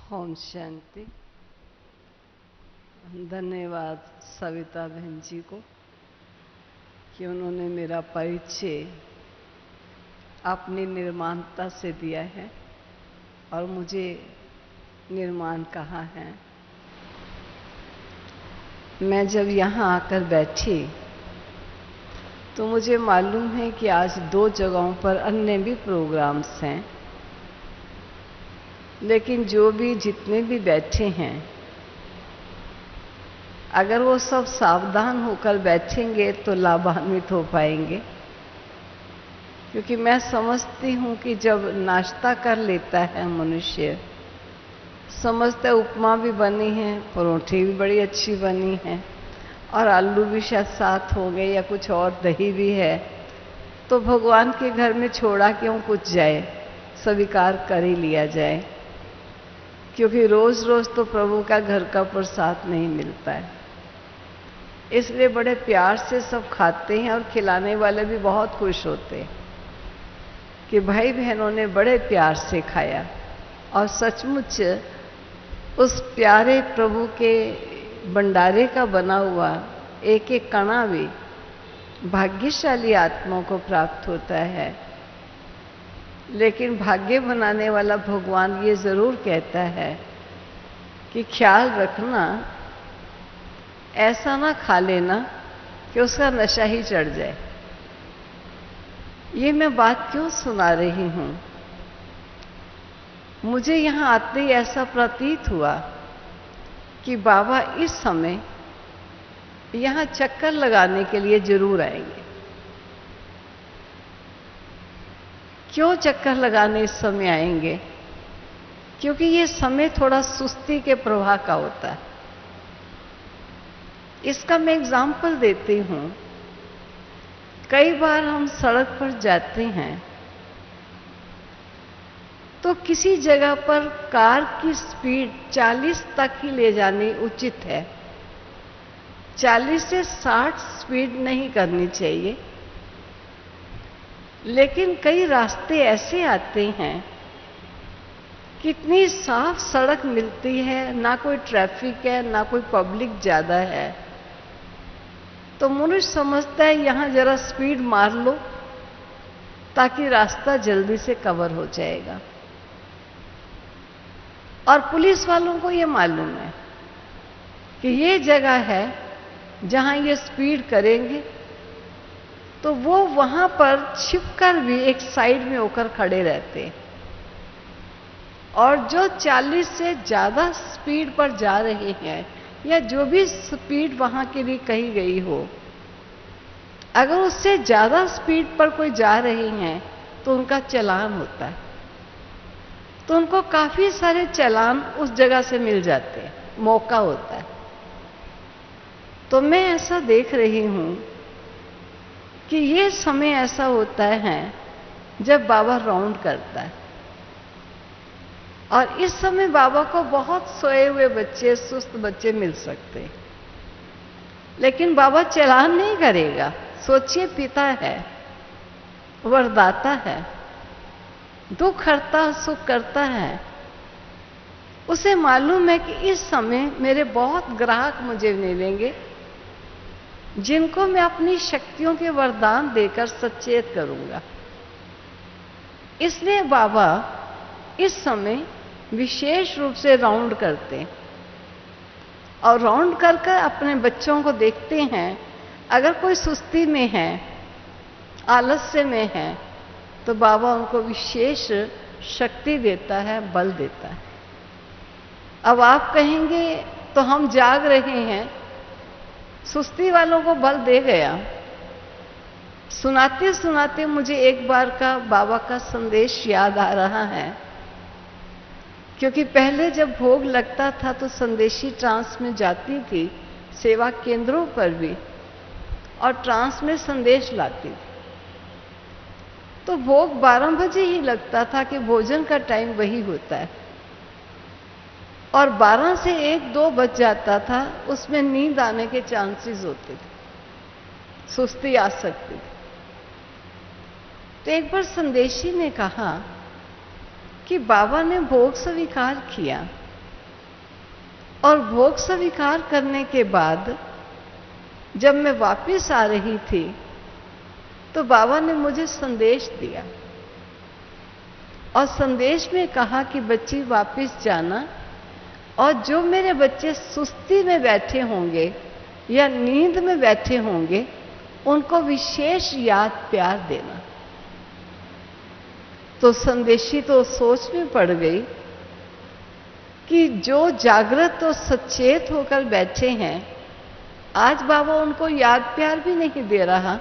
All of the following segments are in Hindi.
ओम शांति। धन्यवाद सविता बहन जी को कि उन्होंने मेरा परिचय अपनी निर्माणता से दिया है और मुझे निर्माण कहा है। मैं जब यहाँ आकर बैठी तो मुझे मालूम है कि आज 2 जगहों पर अन्य भी प्रोग्राम्स हैं, लेकिन जितने भी बैठे हैं, अगर वो सब सावधान होकर बैठेंगे तो लाभान्वित हो पाएंगे। क्योंकि मैं समझती हूँ कि जब नाश्ता कर लेता है मनुष्य, समझता उपमा भी बनी है, परोठे भी बड़ी अच्छी बनी है और आलू भी शायद साथ हो गए या कुछ और दही भी है, तो भगवान के घर में छोड़ा क्यों कुछ जाए, स्वीकार कर ही लिया जाए। क्योंकि रोज रोज तो प्रभु का घर का प्रसाद नहीं मिलता है, इसलिए बड़े प्यार से सब खाते हैं और खिलाने वाले भी बहुत खुश होते हैं कि भाई बहनों ने बड़े प्यार से खाया। और सचमुच उस प्यारे प्रभु के भंडारे का बना हुआ एक एक कणा भी भाग्यशाली आत्माओं को प्राप्त होता है। लेकिन भाग्य बनाने वाला भगवान ये जरूर कहता है कि ख्याल रखना, ऐसा ना खा लेना कि उसका नशा ही चढ़ जाए। ये मैं बात क्यों सुना रही हूं? मुझे यहां आते ही ऐसा प्रतीत हुआ कि बाबा इस समय यहां चक्कर लगाने के लिए जरूर आएंगे। क्यों चक्कर लगाने इस समय आएंगे? क्योंकि ये समय थोड़ा सुस्ती के प्रवाह का होता है। इसका मैं एग्जाम्पल देती हूं। कई बार हम सड़क पर जाते हैं तो किसी जगह पर कार की स्पीड 40 तक ही ले जानी उचित है, 40 से 60 स्पीड नहीं करनी चाहिए। लेकिन कई रास्ते ऐसे आते हैं, कितनी साफ सड़क मिलती है, ना कोई ट्रैफिक है, ना कोई पब्लिक ज्यादा है, तो मनुष्य समझता है यहां जरा स्पीड मार लो ताकि रास्ता जल्दी से कवर हो जाएगा। और पुलिस वालों को ये मालूम है कि ये जगह है जहां ये स्पीड करेंगे, तो वो वहां पर छिपकर भी एक साइड में होकर खड़े रहते हैं। और जो 40 से ज्यादा स्पीड पर जा रहे हैं या जो भी स्पीड वहां के लिए कही गई हो, अगर उससे ज्यादा स्पीड पर कोई जा रहे हैं तो उनका चालान होता है। तो उनको काफी सारे चालान उस जगह से मिल जाते हैं, मौका होता है। तो मैं ऐसा देख रही हूं कि ये समय ऐसा होता है जब बाबा राउंड करता है, और इस समय बाबा को बहुत सोए हुए बच्चे, सुस्त बच्चे मिल सकते हैं, लेकिन बाबा चालान नहीं करेगा। सोचिए, पिता है, वरदाता है, दुख हरता सुख करता है। उसे मालूम है कि इस समय मेरे बहुत ग्राहक मुझे मिलेंगे जिनको मैं अपनी शक्तियों के वरदान देकर सचेत करूंगा। इसलिए बाबा इस समय विशेष रूप से राउंड करते हैं और राउंड कर अपने बच्चों को देखते हैं। अगर कोई सुस्ती में है, आलस्य में है, तो बाबा उनको विशेष शक्ति देता है, बल देता है। अब आप कहेंगे तो हम जाग रहे हैं, सुस्ती वालों को बल दे गया। सुनाते सुनाते मुझे एक बार का बाबा का संदेश याद आ रहा है, क्योंकि पहले जब भोग लगता था तो संदेशी ट्रांस में जाती थी, सेवा केंद्रों पर भी, और ट्रांस में संदेश लाती थी। तो भोग 12 बजे ही लगता था कि भोजन का टाइम वही होता है, और 12 से 1-2 बज जाता था, उसमें नींद आने के चांसेस होते थे, सुस्ती आ सकती थी। तो एक बार संदेशी ने कहा कि बाबा ने भोग स्वीकार किया, और भोग स्वीकार करने के बाद जब मैं वापस आ रही थी तो बाबा ने मुझे संदेश दिया और संदेश में कहा कि बच्ची वापस जाना और जो मेरे बच्चे सुस्ती में बैठे होंगे या नींद में बैठे होंगे उनको विशेष याद प्यार देना। तो संदेशी तो सोच में पड़ गई कि जो जागृत और सचेत होकर बैठे हैं आज बाबा उनको याद प्यार भी नहीं दे रहा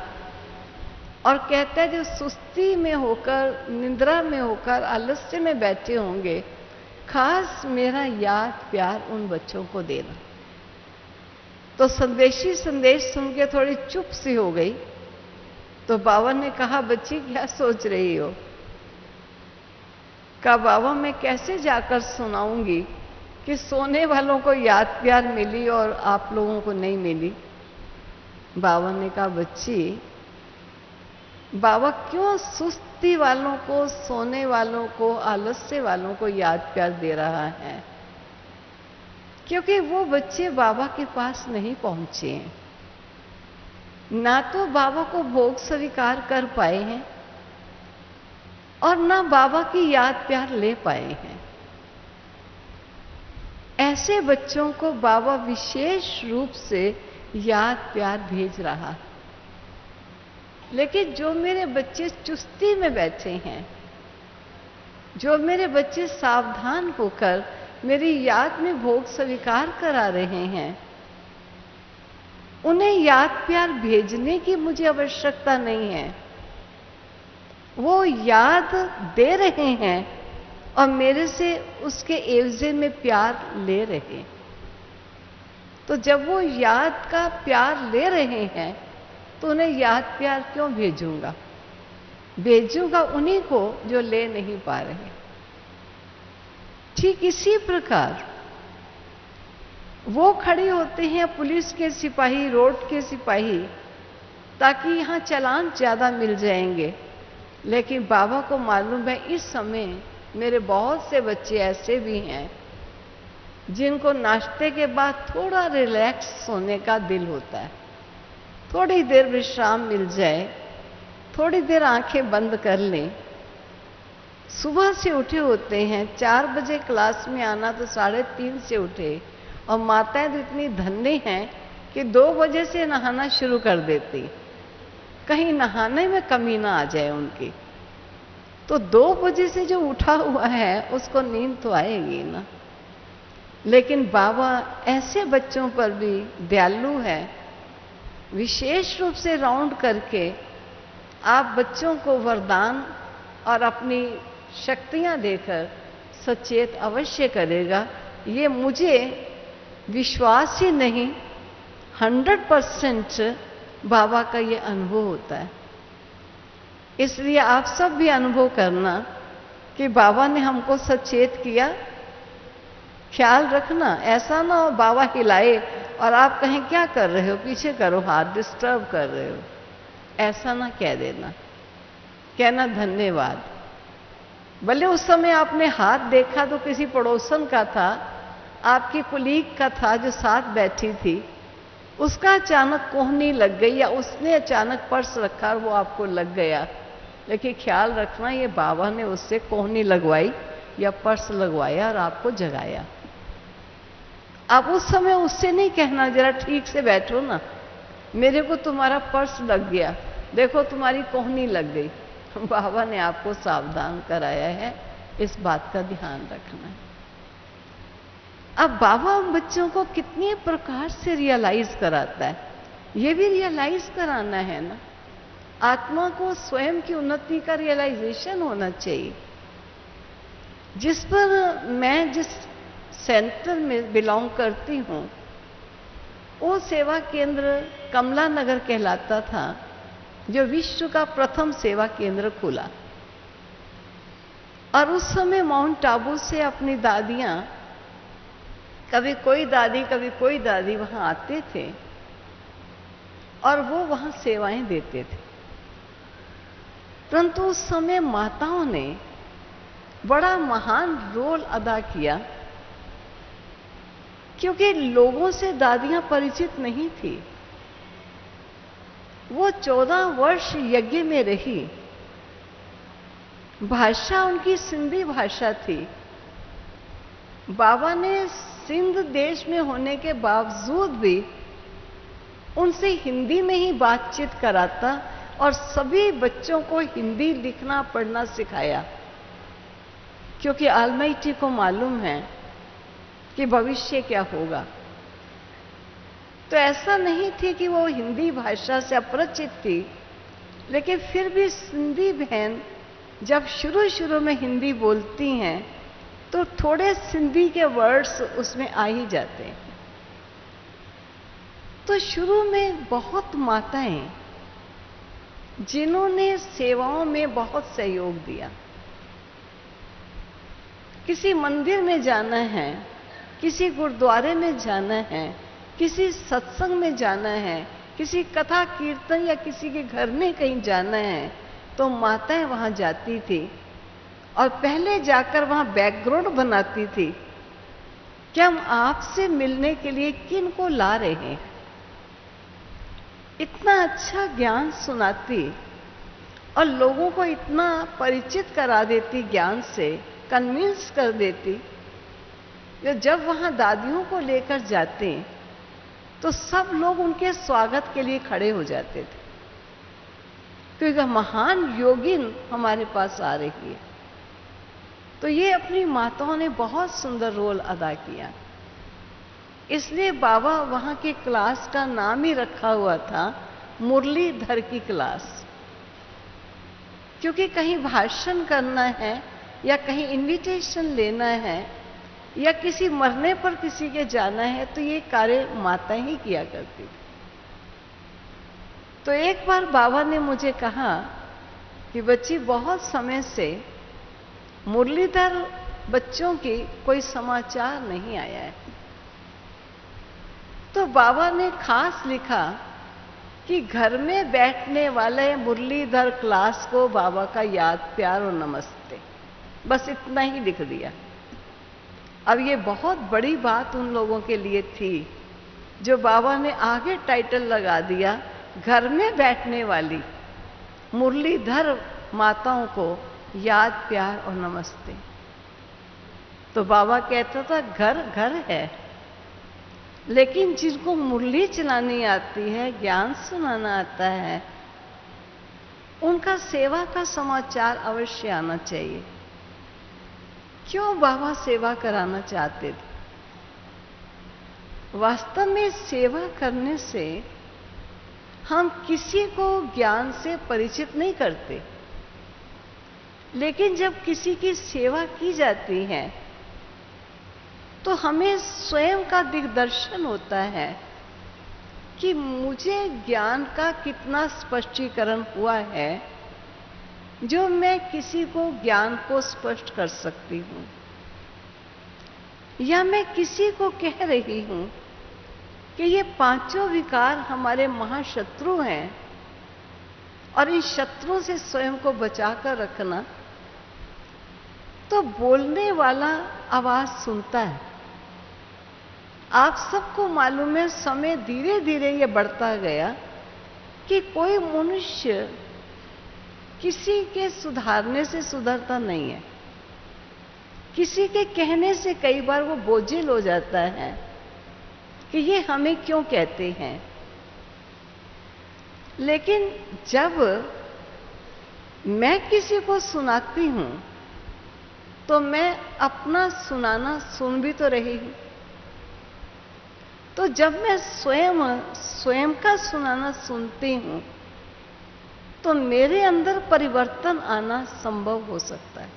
और कहता है जो सुस्ती में होकर, निद्रा में होकर, आलस्य में बैठे होंगे खास मेरा याद प्यार उन बच्चों को देना। तो संदेशी संदेश सुन के थोड़ी चुप सी हो गई। तो बाबा ने कहा बच्ची क्या सोच रही हो? कहा बाबा मैं कैसे जाकर सुनाऊंगी कि सोने वालों को याद प्यार मिली और आप लोगों को नहीं मिली। बाबा ने कहा बच्ची बाबा क्यों सुस्ती वालों को, सोने वालों को, आलस्य वालों को याद प्यार दे रहा है? क्योंकि वो बच्चे बाबा के पास नहीं पहुंचे हैं, ना तो बाबा को भोग स्वीकार कर पाए हैं और ना बाबा की याद प्यार ले पाए हैं। ऐसे बच्चों को बाबा विशेष रूप से याद प्यार भेज रहा है। लेकिन जो मेरे बच्चे चुस्ती में बैठे हैं, जो मेरे बच्चे सावधान होकर मेरी याद में भोग स्वीकार करा रहे हैं, उन्हें याद प्यार भेजने की मुझे आवश्यकता नहीं है। वो याद दे रहे हैं और मेरे से उसके एवजे में प्यार ले रहे हैं। तो जब वो याद का प्यार ले रहे हैं तो उन्हें याद प्यार क्यों भेजूंगा? भेजूंगा उन्हीं को जो ले नहीं पा रहे। ठीक इसी प्रकार वो खड़े होते हैं पुलिस के सिपाही, रोड के सिपाही, ताकि यहां चालान ज्यादा मिल जाएंगे। लेकिन बाबा को मालूम है इस समय मेरे बहुत से बच्चे ऐसे भी हैं जिनको नाश्ते के बाद थोड़ा रिलैक्स होने का दिल होता है, थोड़ी देर विश्राम मिल जाए, थोड़ी देर आंखें बंद कर लें। सुबह से उठे होते हैं, 4 बजे क्लास में आना तो 3:30 से उठे और माताएं तो इतनी धन्य हैं कि 2 बजे से नहाना शुरू कर देती, कहीं नहाने में कमी ना आ जाए उनकी। तो 2 बजे से जो उठा हुआ है उसको नींद तो आएगी ना। लेकिन बाबा ऐसे बच्चों पर भी दयालु है, विशेष रूप से राउंड करके आप बच्चों को वरदान और अपनी शक्तियां देकर सचेत अवश्य करेगा। ये मुझे विश्वास ही नहीं, 100% बाबा का ये अनुभव होता है। इसलिए आप सब भी अनुभव करना कि बाबा ने हमको सचेत किया। ख्याल रखना, ऐसा ना हो बाबा हिलाए और आप कहें क्या कर रहे हो, पीछे करो हाथ, डिस्टर्ब कर रहे हो, ऐसा ना कह देना। कहना धन्यवाद। भले उस समय आपने हाथ देखा तो किसी पड़ोसन का था, आपकी कुलीग का था जो साथ बैठी थी, उसका अचानक कोहनी लग गई या उसने अचानक पर्स रखा और वो आपको लग गया। लेकिन ख्याल रखना ये बाबा ने उससे कोहनी लगवाई या पर्स लगवाया और आपको जगाया। आप उस समय उससे नहीं कहना जरा ठीक से बैठो ना, मेरे को तुम्हारा पर्स लग गया, देखो तुम्हारी कोहनी लग गई। बाबा ने आपको सावधान कराया है, इस बात का ध्यान रखना है। अब बाबा हम बच्चों को कितने प्रकार से रियलाइज कराता है, ये भी रियलाइज कराना है ना। आत्मा को स्वयं की उन्नति का रियलाइजेशन होना चाहिए। जिस पर मैं जिस सेंटर में बिलोंग करती हूं, वो सेवा केंद्र कमला नगर कहलाता था, जो विश्व का प्रथम सेवा केंद्र खुला। और उस समय माउंट आबू से अपनी दादियां, कभी कोई दादी कभी कोई दादी वहां आते थे और वो वहां सेवाएं देते थे। परंतु उस समय माताओं ने बड़ा महान रोल अदा किया क्योंकि लोगों से दादियां परिचित नहीं थी। वो 14 वर्ष यज्ञ में रही। भाषा उनकी सिंधी भाषा थी। बाबा ने सिंध देश में होने के बावजूद भी उनसे हिंदी में ही बातचीत कराता और सभी बच्चों को हिंदी लिखना पढ़ना सिखाया, क्योंकि ऑलमाइटी को मालूम है कि भविष्य क्या होगा। तो ऐसा नहीं थी कि वो हिंदी भाषा से अपरिचित थी, लेकिन फिर भी सिंधी बहन जब शुरू शुरू में हिंदी बोलती हैं तो थोड़े सिंधी के वर्ड्स उसमें आ ही जाते हैं। तो शुरू में बहुत माताएं जिन्होंने सेवाओं में बहुत सहयोग दिया। किसी मंदिर में जाना है, किसी गुरुद्वारे में जाना है, किसी सत्संग में जाना है, किसी कथा कीर्तन या किसी के घर में कहीं जाना है, तो माताएं वहां जाती थी और पहले जाकर वहां बैकग्राउंड बनाती थी कि हम आपसे मिलने के लिए किन को ला रहे हैं। इतना अच्छा ज्ञान सुनाती और लोगों को इतना परिचित करा देती, ज्ञान से कन्विंस कर देती। जब वहां दादियों को लेकर जाते तो सब लोग उनके स्वागत के लिए खड़े हो जाते थे, क्योंकि महान योगिन हमारे पास आ रही है। तो ये अपनी माताओं ने बहुत सुंदर रोल अदा किया। इसलिए बाबा वहां के क्लास का नाम ही रखा हुआ था मुरलीधर की क्लास, क्योंकि कहीं भाषण करना है या कहीं इनविटेशन लेना है या किसी मरने पर किसी के जाना है, तो ये कार्य माताएं ही किया करती थी। तो एक बार बाबा ने मुझे कहा कि बच्ची, बहुत समय से मुरलीधर बच्चों की कोई समाचार नहीं आया है। तो बाबा ने खास लिखा कि घर में बैठने वाले मुरलीधर क्लास को बाबा का याद, प्यार और नमस्ते, बस इतना ही लिख दिया। अब ये बहुत बड़ी बात उन लोगों के लिए थी जो बाबा ने आगे टाइटल लगा दिया, घर में बैठने वाली मुरलीधर माताओं को याद, प्यार और नमस्ते। तो बाबा कहता था घर घर है, लेकिन जिनको मुरली चलानी आती है, ज्ञान सुनाना आता है, उनका सेवा का समाचार अवश्य आना चाहिए। क्यों बाबा सेवा कराना चाहते थे? वास्तव में सेवा करने से हम किसी को ज्ञान से परिचित नहीं करते, लेकिन जब किसी की सेवा की जाती है तो हमें स्वयं का दिग्दर्शन होता है कि मुझे ज्ञान का कितना स्पष्टीकरण हुआ है जो मैं किसी को ज्ञान को स्पष्ट कर सकती हूं, या मैं किसी को कह रही हूं कि ये पांचों विकार हमारे महाशत्रु हैं और इन शत्रुओं से स्वयं को बचाकर रखना। तो बोलने वाला आवाज सुनता है। आप सबको मालूम है, समय धीरे धीरे ये बढ़ता गया कि कोई मनुष्य किसी के सुधारने से सुधरता नहीं है। किसी के कहने से कई बार वो बोझिल हो जाता है कि ये हमें क्यों कहते हैं। लेकिन जब मैं किसी को सुनाती हूं तो मैं अपना सुनाना सुन भी तो रही हूं। तो जब मैं स्वयं का सुनाना सुनती हूं तो मेरे अंदर परिवर्तन आना संभव हो सकता है,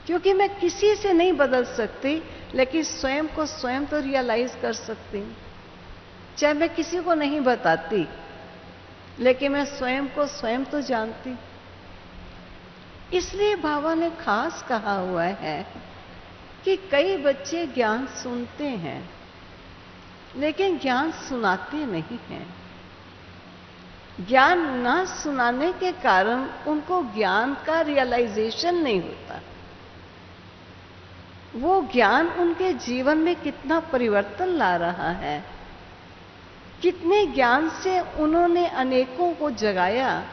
क्योंकि मैं किसी से नहीं बदल सकती, लेकिन स्वयं को स्वयं तो रियलाइज कर सकती हूं। चाहे मैं किसी को नहीं बताती, लेकिन मैं स्वयं को स्वयं तो जानती। इसलिए बाबा ने खास कहा हुआ है कि कई बच्चे ज्ञान सुनते हैं लेकिन ज्ञान सुनाते नहीं हैं। ज्ञान ना सुनाने के कारण उनको ज्ञान का रियलाइजेशन नहीं होता। वो ज्ञान उनके जीवन में कितना परिवर्तन ला रहा है, कितने ज्ञान से उन्होंने अनेकों को जगाया,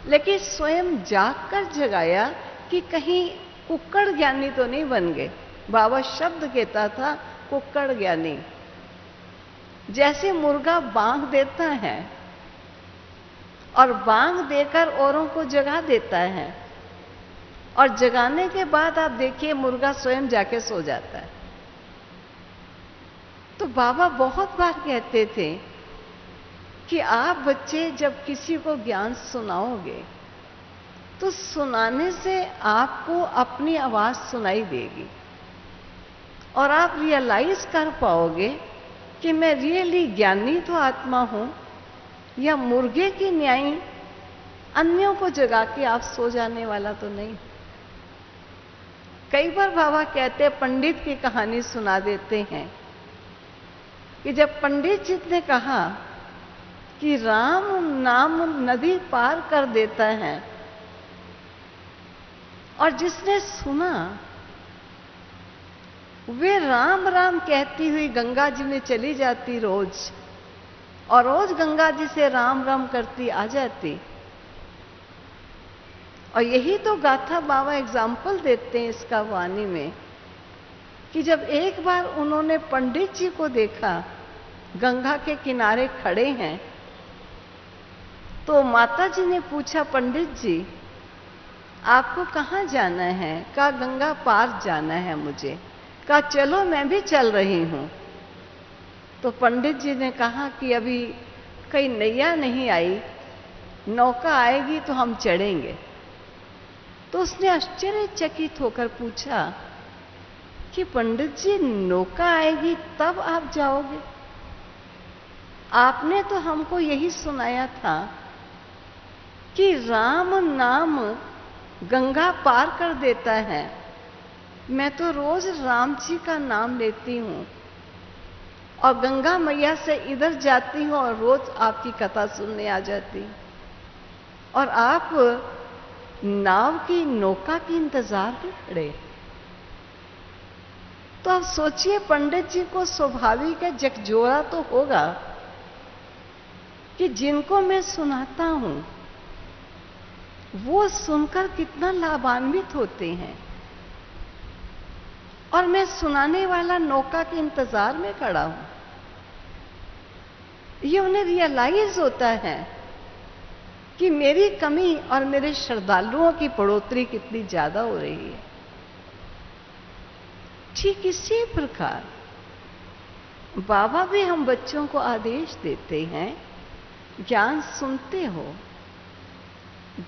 लेकिन स्वयं जागकर जगाया कि कहीं कुक्कड़ ज्ञानी तो नहीं बन गए। बाबा शब्द कहता था कुक्कड़ ज्ञानी। जैसे मुर्गा बांग देता है और बांग देकर औरों को जगा देता है, और जगाने के बाद आप देखिए मुर्गा स्वयं जाके सो जाता है। तो बाबा बहुत बार कहते थे कि आप बच्चे जब किसी को ज्ञान सुनाओगे तो सुनाने से आपको अपनी आवाज सुनाई देगी और आप रियलाइज कर पाओगे कि मैं रियली ज्ञानी तो आत्मा हूं या मुर्गे की न्याय अन्यों को जगा के आप सो जाने वाला तो नहीं। कई बार बाबा कहते हैं, पंडित की कहानी सुना देते हैं कि जब पंडित जी ने कहा कि राम नाम नदी पार कर देता है, और जिसने सुना वे राम राम कहती हुई गंगा जी में चली जाती रोज, और रोज गंगा जी से राम राम करती आ जाती। और यही तो गाथा बाबा एग्जाम्पल देते हैं इसका वाणी में कि जब एक बार उन्होंने पंडित जी को देखा गंगा के किनारे खड़े हैं, तो माता जी ने पूछा, पंडित जी आपको कहाँ जाना है? कहा गंगा पार जाना है मुझे। कहा चलो मैं भी चल रही हूं। तो पंडित जी ने कहा कि अभी कहीं नैया नहीं आई, नौका आएगी तो हम चढ़ेंगे। तो उसने आश्चर्यचकित होकर पूछा कि पंडित जी नौका आएगी तब आप जाओगे? आपने तो हमको यही सुनाया था कि राम नाम गंगा पार कर देता है। मैं तो रोज राम जी का नाम लेती हूं और गंगा मैया से इधर जाती हूं और रोज आपकी कथा सुनने आ जाती हूं, और आप नाव की नौका के इंतजार में खड़े। तो आप सोचिए, पंडित जी को स्वाभाविक है झकझोरा तो होगा कि जिनको मैं सुनाता हूं वो सुनकर कितना लाभान्वित होते हैं, और मैं सुनाने वाला नौका के इंतजार में खड़ा हूं। ये उन्हें रियलाइज होता है कि मेरी कमी और मेरे श्रद्धालुओं की बढ़ोतरी कितनी ज्यादा हो रही है। ठीक इसी प्रकार बाबा भी हम बच्चों को आदेश देते हैं, ज्ञान सुनते हो,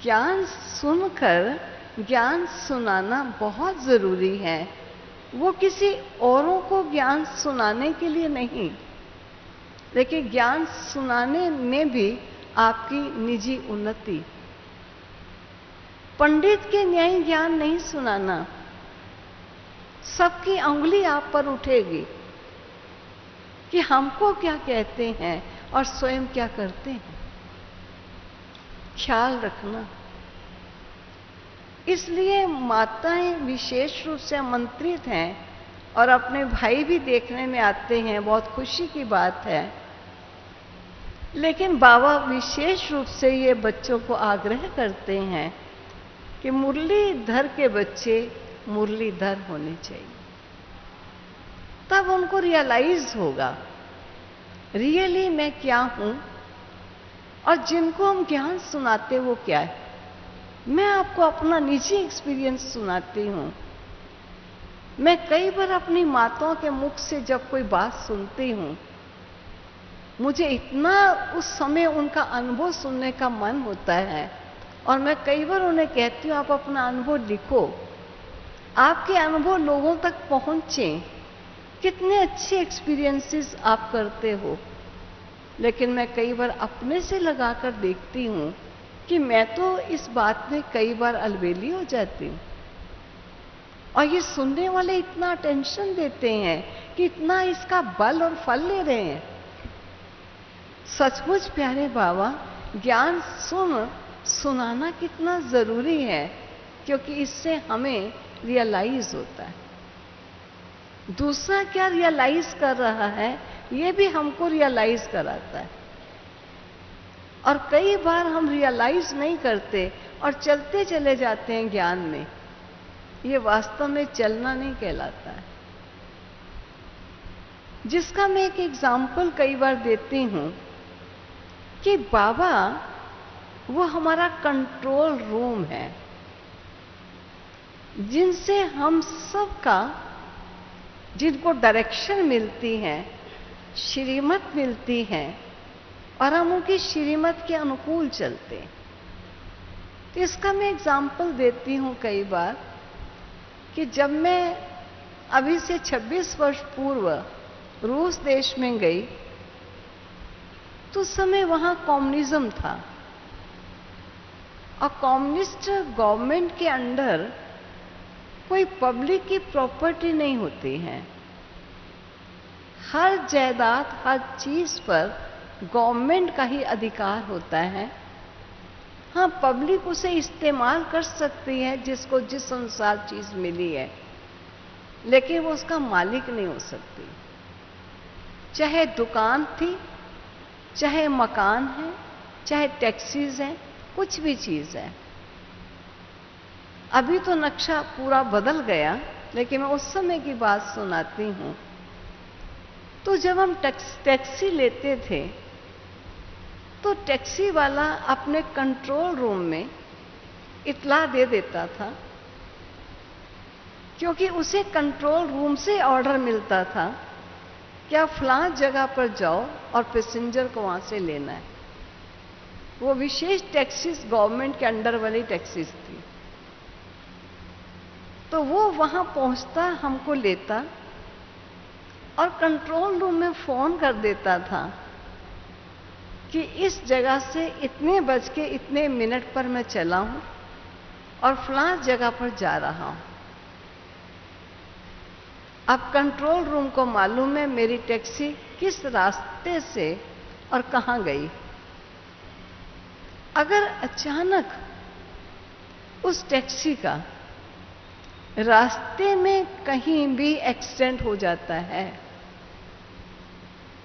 ज्ञान सुनकर ज्ञान सुनाना बहुत जरूरी है। वो किसी औरों को ज्ञान सुनाने के लिए नहीं, लेकिन ज्ञान सुनाने में भी आपकी निजी उन्नति। पंडित के न्याय ज्ञान नहीं सुनाना, सबकी अंगुली आप पर उठेगी कि हमको क्या कहते हैं और स्वयं क्या करते हैं। ख्याल रखना। इसलिए माताएं विशेष रूप से आमंत्रित हैं और अपने भाई भी देखने में आते हैं, बहुत खुशी की बात है। लेकिन बाबा विशेष रूप से ये बच्चों को आग्रह करते हैं कि मुरलीधर के बच्चे मुरलीधर होने चाहिए, तब उनको रियलाइज होगा रियली मैं क्या हूं और जिनको हम ज्ञान सुनाते वो क्या है। मैं आपको अपना निजी एक्सपीरियंस सुनाती हूं। मैं कई बार अपनी माताओं के मुख से जब कोई बात सुनती हूं, मुझे इतना उस समय उनका अनुभव सुनने का मन होता है, और मैं कई बार उन्हें कहती हूं आप अपना अनुभव लिखो, आपके अनुभव लोगों तक पहुंचे, कितने अच्छे एक्सपीरियंसेस आप करते हो। लेकिन मैं कई बार अपने से लगाकर देखती हूं कि मैं तो इस बात में कई बार अलबेली हो जाती हूं, और ये सुनने वाले इतना टेंशन देते हैं कि इतना इसका बल और फल ले रहे हैं। सचमुच प्यारे बाबा, ज्ञान सुनाना कितना जरूरी है, क्योंकि इससे हमें रियलाइज होता है। दूसरा क्या रियलाइज कर रहा है ये भी हमको रियलाइज कराता है। और कई बार हम रियलाइज नहीं करते और चलते चले जाते हैं ज्ञान में। ये वास्तव में चलना नहीं कहलाता है। जिसका मैं एक एग्जाम्पल कई बार देती हूं कि बाबा वो हमारा कंट्रोल रूम है, जिनसे हम सबका, जिनको डायरेक्शन मिलती है, श्रीमत मिलती है और हम उनकी श्रीमत के अनुकूल चलते हैं। तो इसका मैं एग्जाम्पल देती हूं कई बार कि जब मैं अभी से 26 वर्ष पूर्व रूस देश में गई तो उस समय वहां कम्युनिज्म था और कम्युनिस्ट गवर्नमेंट के अंडर कोई पब्लिक की प्रॉपर्टी नहीं होती है। हर जायदाद, हर चीज पर गवर्नमेंट का ही अधिकार होता है। हाँ, पब्लिक उसे इस्तेमाल कर सकती है जिसको जिस अनुसार चीज मिली है, लेकिन वो उसका मालिक नहीं हो सकती। चाहे दुकान थी, चाहे मकान है, चाहे टैक्सीज हैं, कुछ भी चीज है। अभी तो नक्शा पूरा बदल गया, लेकिन मैं उस समय की बात सुनाती हूं। तो जब हम टैक्सी लेते थे तो टैक्सी वाला अपने कंट्रोल रूम में इत्तला दे देता था, क्योंकि उसे कंट्रोल रूम से ऑर्डर मिलता था कि आप फलां जगह पर जाओ और पैसेंजर को वहां से लेना है। वो विशेष टैक्सीज गवर्नमेंट के अंडर वाली टैक्सीज थी। तो वो वहां पहुंचता, हमको लेता और कंट्रोल रूम में फोन कर देता था कि इस जगह से इतने बज के इतने मिनट पर मैं चला हूं और फलां जगह पर जा रहा हूं। अब कंट्रोल रूम को मालूम है मेरी टैक्सी किस रास्ते से और कहां गई। अगर अचानक उस टैक्सी का रास्ते में कहीं भी एक्सीडेंट हो जाता है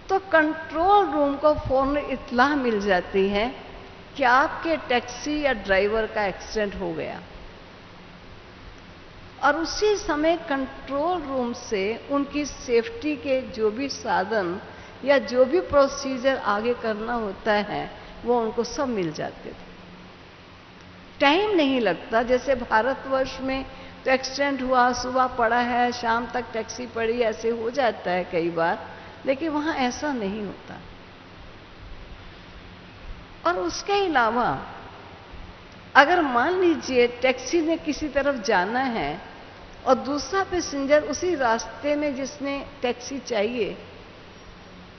तो कंट्रोल रूम को फौरन इत्तला मिल जाती है कि आपके टैक्सी या ड्राइवर का एक्सीडेंट हो गया, और उसी समय कंट्रोल रूम से उनकी सेफ्टी के जो भी साधन या जो भी प्रोसीजर आगे करना होता है वो उनको सब मिल जाते थे। टाइम नहीं लगता। जैसे भारतवर्ष में तो एक्सीडेंट हुआ, सुबह पड़ा है, शाम तक टैक्सी पड़ी, ऐसे हो जाता है कई बार, लेकिन वहां ऐसा नहीं होता। और उसके अलावा अगर मान लीजिए टैक्सी ने किसी तरफ जाना है और दूसरा पैसेंजर उसी रास्ते में जिसने टैक्सी चाहिए,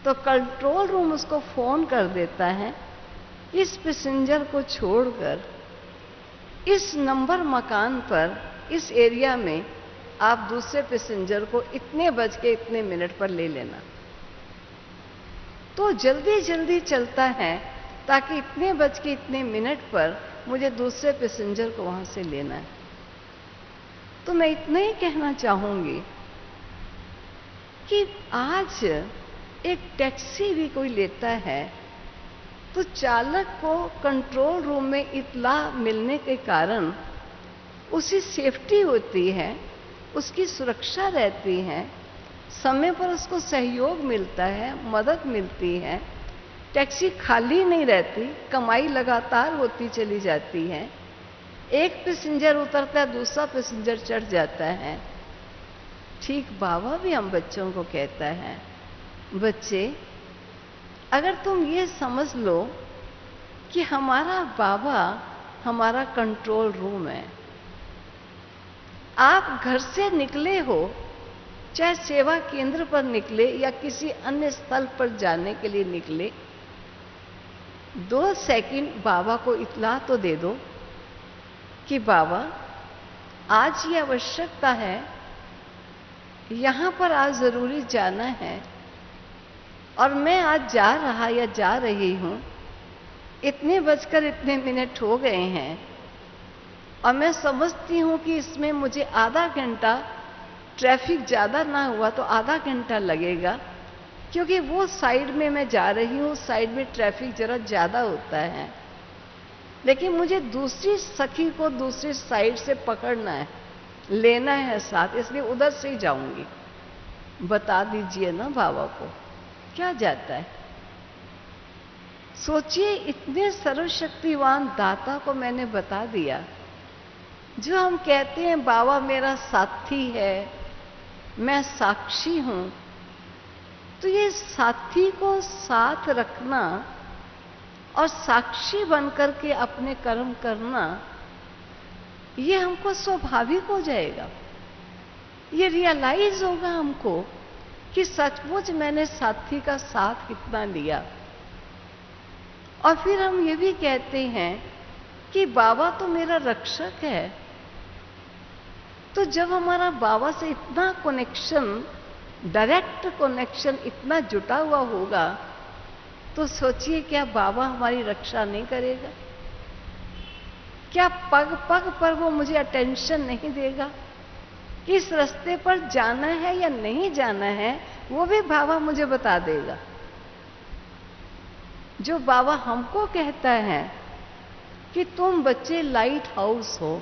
तो कंट्रोल रूम उसको फोन कर देता है, इस पैसेंजर को छोड़कर इस नंबर मकान पर इस एरिया में आप दूसरे पैसेंजर को इतने बज के इतने मिनट पर ले लेना। तो जल्दी जल्दी चलता है ताकि इतने बज के इतने मिनट पर मुझे दूसरे पैसेंजर को वहां से लेना है। तो मैं इतना ही कहना चाहूंगी कि आज एक टैक्सी भी कोई लेता है तो चालक को कंट्रोल रूम में इत्तला मिलने के कारण उसकी सेफ्टी होती है, उसकी सुरक्षा रहती है, समय पर उसको सहयोग मिलता है, मदद मिलती है, टैक्सी खाली नहीं रहती, कमाई लगातार होती चली जाती है। एक पैसेंजर उतरता है, दूसरा पैसेंजर चढ़ जाता है। ठीक बाबा भी हम बच्चों को कहता है, बच्चे अगर तुम ये समझ लो कि हमारा बाबा हमारा कंट्रोल रूम है, आप घर से निकले हो, चाहे सेवा केंद्र पर निकले या किसी अन्य स्थल पर जाने के लिए निकले, 2 सेकंड बाबा को इत्तला तो दे दो कि बाबा आज ये आवश्यकता है, यहां पर आज जरूरी जाना है और मैं आज जा रहा या जा रही हूं, इतने बजकर इतने मिनट हो गए हैं और मैं समझती हूं कि इसमें मुझे आधा घंटा ट्रैफिक ज़्यादा ना हुआ तो आधा घंटा लगेगा, क्योंकि वो साइड में मैं जा रही हूँ, उस साइड में ट्रैफिक जरा ज़्यादा होता है, लेकिन मुझे दूसरी सखी को दूसरी साइड से पकड़ना है, लेना है साथ, इसलिए उधर से ही जाऊंगी। बता दीजिए ना बाबा को क्या जाता है। सोचिए, इतने सर्वशक्तिवान दाता को मैंने बता दिया। जो हम कहते हैं बाबा मेरा साथी है, मैं साक्षी हूं, तो ये साथी को साथ रखना और साक्षी बनकर के अपने कर्म करना, ये हमको स्वाभाविक हो जाएगा। ये रियलाइज होगा हमको कि सचमुच मैंने साथी का साथ कितना लिया। और फिर हम ये भी कहते हैं कि बाबा तो मेरा रक्षक है। तो जब हमारा बाबा से इतना कनेक्शन, डायरेक्ट कनेक्शन इतना जुटा हुआ होगा, तो सोचिए क्या बाबा हमारी रक्षा नहीं करेगा? क्या पग पग पर वो मुझे अटेंशन नहीं देगा? किस रास्ते पर जाना है या नहीं जाना है, वो भी बाबा मुझे बता देगा। जो बाबा हमको कहता है कि तुम बच्चे लाइट हाउस हो,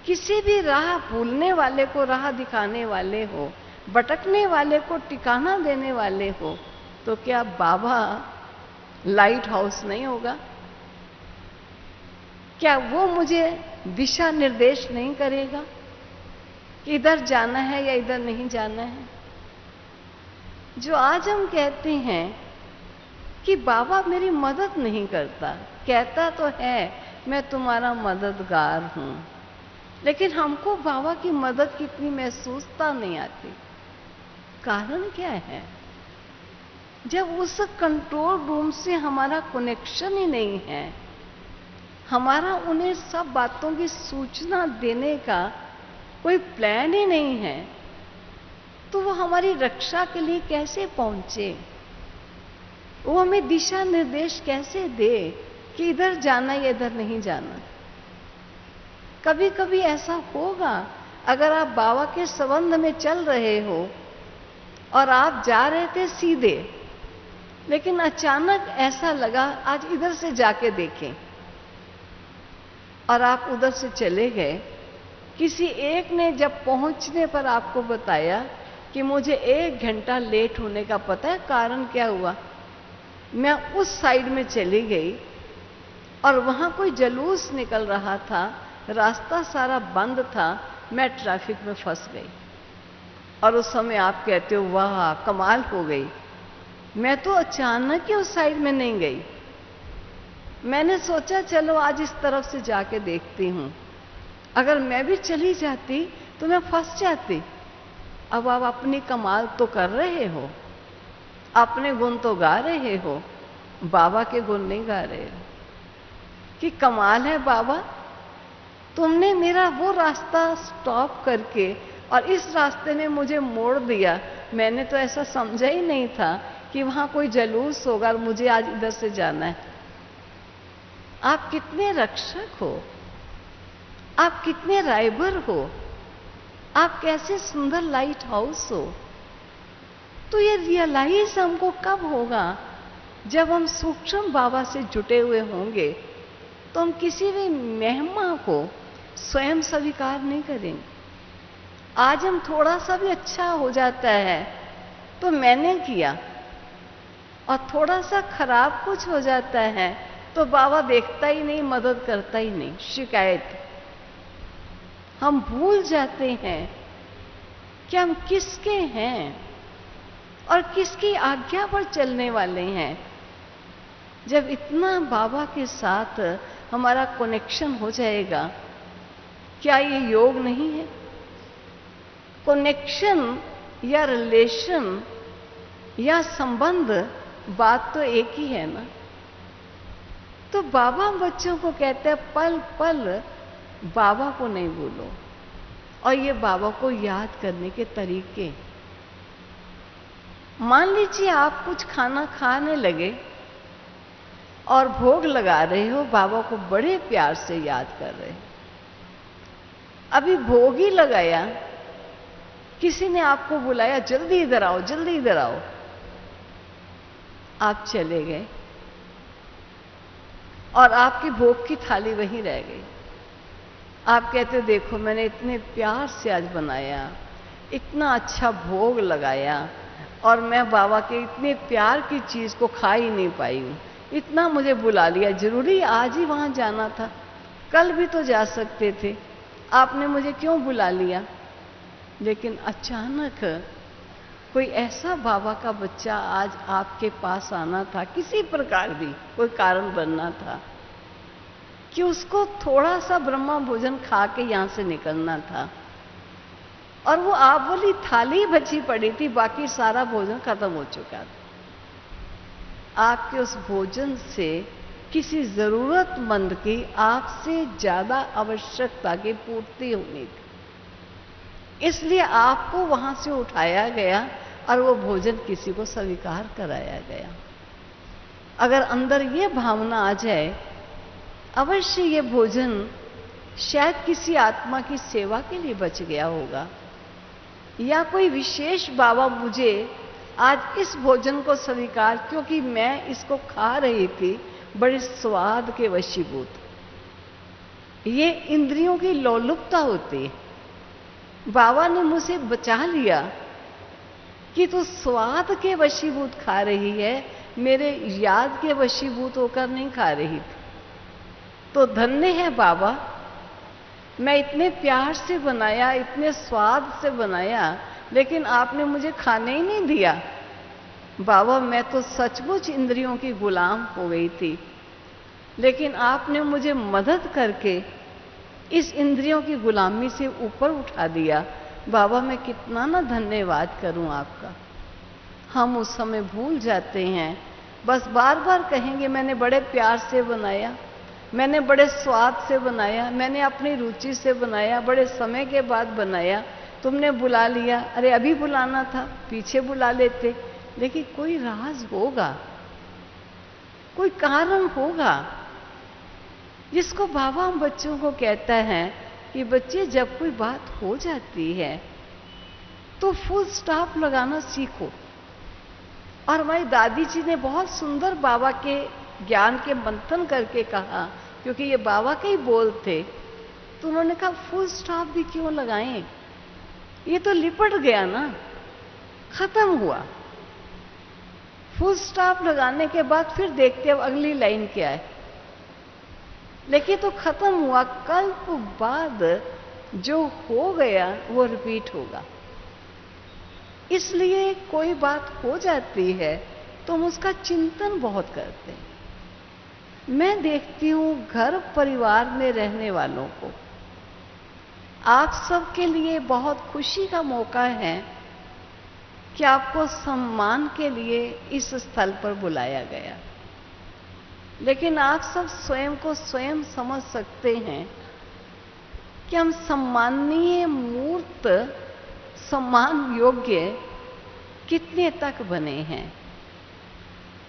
किसी भी राह भूलने वाले को राह दिखाने वाले हो, भटकने वाले को ठिकाना देने वाले हो, तो क्या बाबा लाइट हाउस नहीं होगा? क्या वो मुझे दिशा निर्देश नहीं करेगा कि इधर जाना है या इधर नहीं जाना है? जो आज हम कहते हैं कि बाबा मेरी मदद नहीं करता, कहता तो है मैं तुम्हारा मददगार हूं, लेकिन हमको बाबा की मदद कितनी महसूसता नहीं आती। कारण क्या है? जब उस कंट्रोल रूम से हमारा कनेक्शन ही नहीं है, हमारा उन्हें सब बातों की सूचना देने का कोई प्लान ही नहीं है, तो वो हमारी रक्षा के लिए कैसे पहुंचे? वो हमें दिशा निर्देश कैसे दे कि इधर जाना या इधर नहीं जाना? कभी कभी ऐसा होगा, अगर आप बाबा के संबंध में चल रहे हो और आप जा रहे थे सीधे, लेकिन अचानक ऐसा लगा आज इधर से जाके देखें, और आप उधर से चले गए। किसी एक ने जब पहुंचने पर आपको बताया कि मुझे 1 घंटा लेट होने का पता है, कारण क्या हुआ? मैं उस साइड में चली गई और वहां कोई जुलूस निकल रहा था, रास्ता सारा बंद था, मैं ट्रैफिक में फंस गई। और उस समय आप कहते हो वाह कमाल हो गई। मैं तो अचानक ही उस साइड में नहीं गई, मैंने सोचा चलो आज इस तरफ से जाके देखती हूं। अगर मैं भी चली जाती तो मैं फंस जाती। अब आप अपनी कमाल तो कर रहे हो, अपने गुण तो गा रहे हो, बाबा के गुण नहीं गा रहे हो कि कमाल है बाबा, तुमने मेरा वो रास्ता स्टॉप करके और इस रास्ते में मुझे मोड़ दिया। मैंने तो ऐसा समझा ही नहीं था कि वहां कोई जुलूस होगा और मुझे आज इधर से जाना है। आप कितने रक्षक हो, आप कितने राइबर हो, आप कैसे सुंदर लाइट हाउस हो। तो ये रियलाइज हमको कब होगा? जब हम सूक्ष्म बाबा से जुटे हुए होंगे, तो हम किसी भी महिमा को स्वयं स्वीकार नहीं करेंगे। आज हम थोड़ा सा भी अच्छा हो जाता है तो मैंने किया, और थोड़ा सा खराब कुछ हो जाता है तो बाबा देखता ही नहीं, मदद करता ही नहीं, शिकायत। हम भूल जाते हैं कि हम किसके हैं और किसकी आज्ञा पर चलने वाले हैं। जब इतना बाबा के साथ हमारा कनेक्शन हो जाएगा, क्या ये योग नहीं है? कनेक्शन या रिलेशन या संबंध, बात तो एक ही है ना। तो बाबा बच्चों को कहते हैं पल पल बाबा को नहीं भूलो, और ये बाबा को याद करने के तरीके। मान लीजिए आप कुछ खाना खाने लगे और भोग लगा रहे हो, बाबा को बड़े प्यार से याद कर रहे हो। अभी भोग ही लगाया किसी ने आपको बुलाया, जल्दी इधर आओ, जल्दी इधर आओ, आप चले गए और आपकी भोग की थाली वहीं रह गई। आप कहते देखो मैंने इतने प्यार से आज बनाया, इतना अच्छा भोग लगाया और मैं बाबा के इतने प्यार की चीज को खा ही नहीं पाई हूं। इतना मुझे बुला लिया, जरूरी आज ही वहां जाना था? कल भी तो जा सकते थे, आपने मुझे क्यों बुला लिया? लेकिन अचानक कोई ऐसा बाबा का बच्चा आज आपके पास आना था, किसी प्रकार भी कोई कारण बनना था कि उसको थोड़ा सा ब्रह्मा भोजन खा के यहां से निकलना था, और वो आप वाली थाली बची पड़ी थी, बाकी सारा भोजन खत्म हो चुका था। आपके उस भोजन से किसी जरूरतमंद की आपसे ज्यादा आवश्यकता की पूर्ति होनी थी, इसलिए आपको वहां से उठाया गया और वो भोजन किसी को स्वीकार कराया गया। अगर अंदर ये भावना आ जाए, अवश्य ये भोजन शायद किसी आत्मा की सेवा के लिए बच गया होगा, या कोई विशेष बाबा मुझे आज इस भोजन को स्वीकार, क्योंकि मैं इसको खा रही थी बड़े स्वाद के वशीभूत। ये इंद्रियों की लोलुपता होती है। बाबा ने मुझे बचा लिया कि तू स्वाद के वशीभूत खा रही है, मेरे याद के वशीभूत होकर नहीं खा रही थी। तो धन्य है बाबा, मैं इतने प्यार से बनाया, इतने स्वाद से बनाया, लेकिन आपने मुझे खाने ही नहीं दिया। बाबा मैं तो सचमुच इंद्रियों की गुलाम हो गई थी, लेकिन आपने मुझे मदद करके इस इंद्रियों की गुलामी से ऊपर उठा दिया। बाबा मैं कितना ना धन्यवाद करूं आपका। हम उस समय भूल जाते हैं, बस बार बार कहेंगे मैंने बड़े प्यार से बनाया, मैंने बड़े स्वाद से बनाया, मैंने अपनी रुचि से बनाया, बड़े समय के बाद बनाया, तुमने बुला लिया। अरे अभी बुलाना था, पीछे बुला लेते। लेकिन कोई राज होगा, कोई कारण होगा जिसको बाबा हम बच्चों को कहता है कि बच्चे जब कोई बात हो जाती है तो फुल स्टॉप लगाना सीखो। और हमारी दादी जी ने बहुत सुंदर बाबा के ज्ञान के मंथन करके कहा, क्योंकि ये बाबा के ही बोल थे, तो उन्होंने कहा फुल स्टॉप भी क्यों लगाएं, ये तो लिपट गया ना, खत्म हुआ। फुल स्टॉप लगाने के बाद फिर देखते अब अगली लाइन क्या है, लेकिन तो खत्म हुआ। कल्प बाद जो हो गया वो रिपीट होगा। इसलिए कोई बात हो जाती है तो हम उसका चिंतन बहुत करते हैं। मैं देखती हूं घर परिवार में रहने वालों को, आप सबके लिए बहुत खुशी का मौका है कि आपको सम्मान के लिए इस स्थल पर बुलाया गया। लेकिन आप सब स्वयं को स्वयं समझ सकते हैं कि हम सम्माननीय मूर्त, सम्मान योग्य कितने तक बने हैं।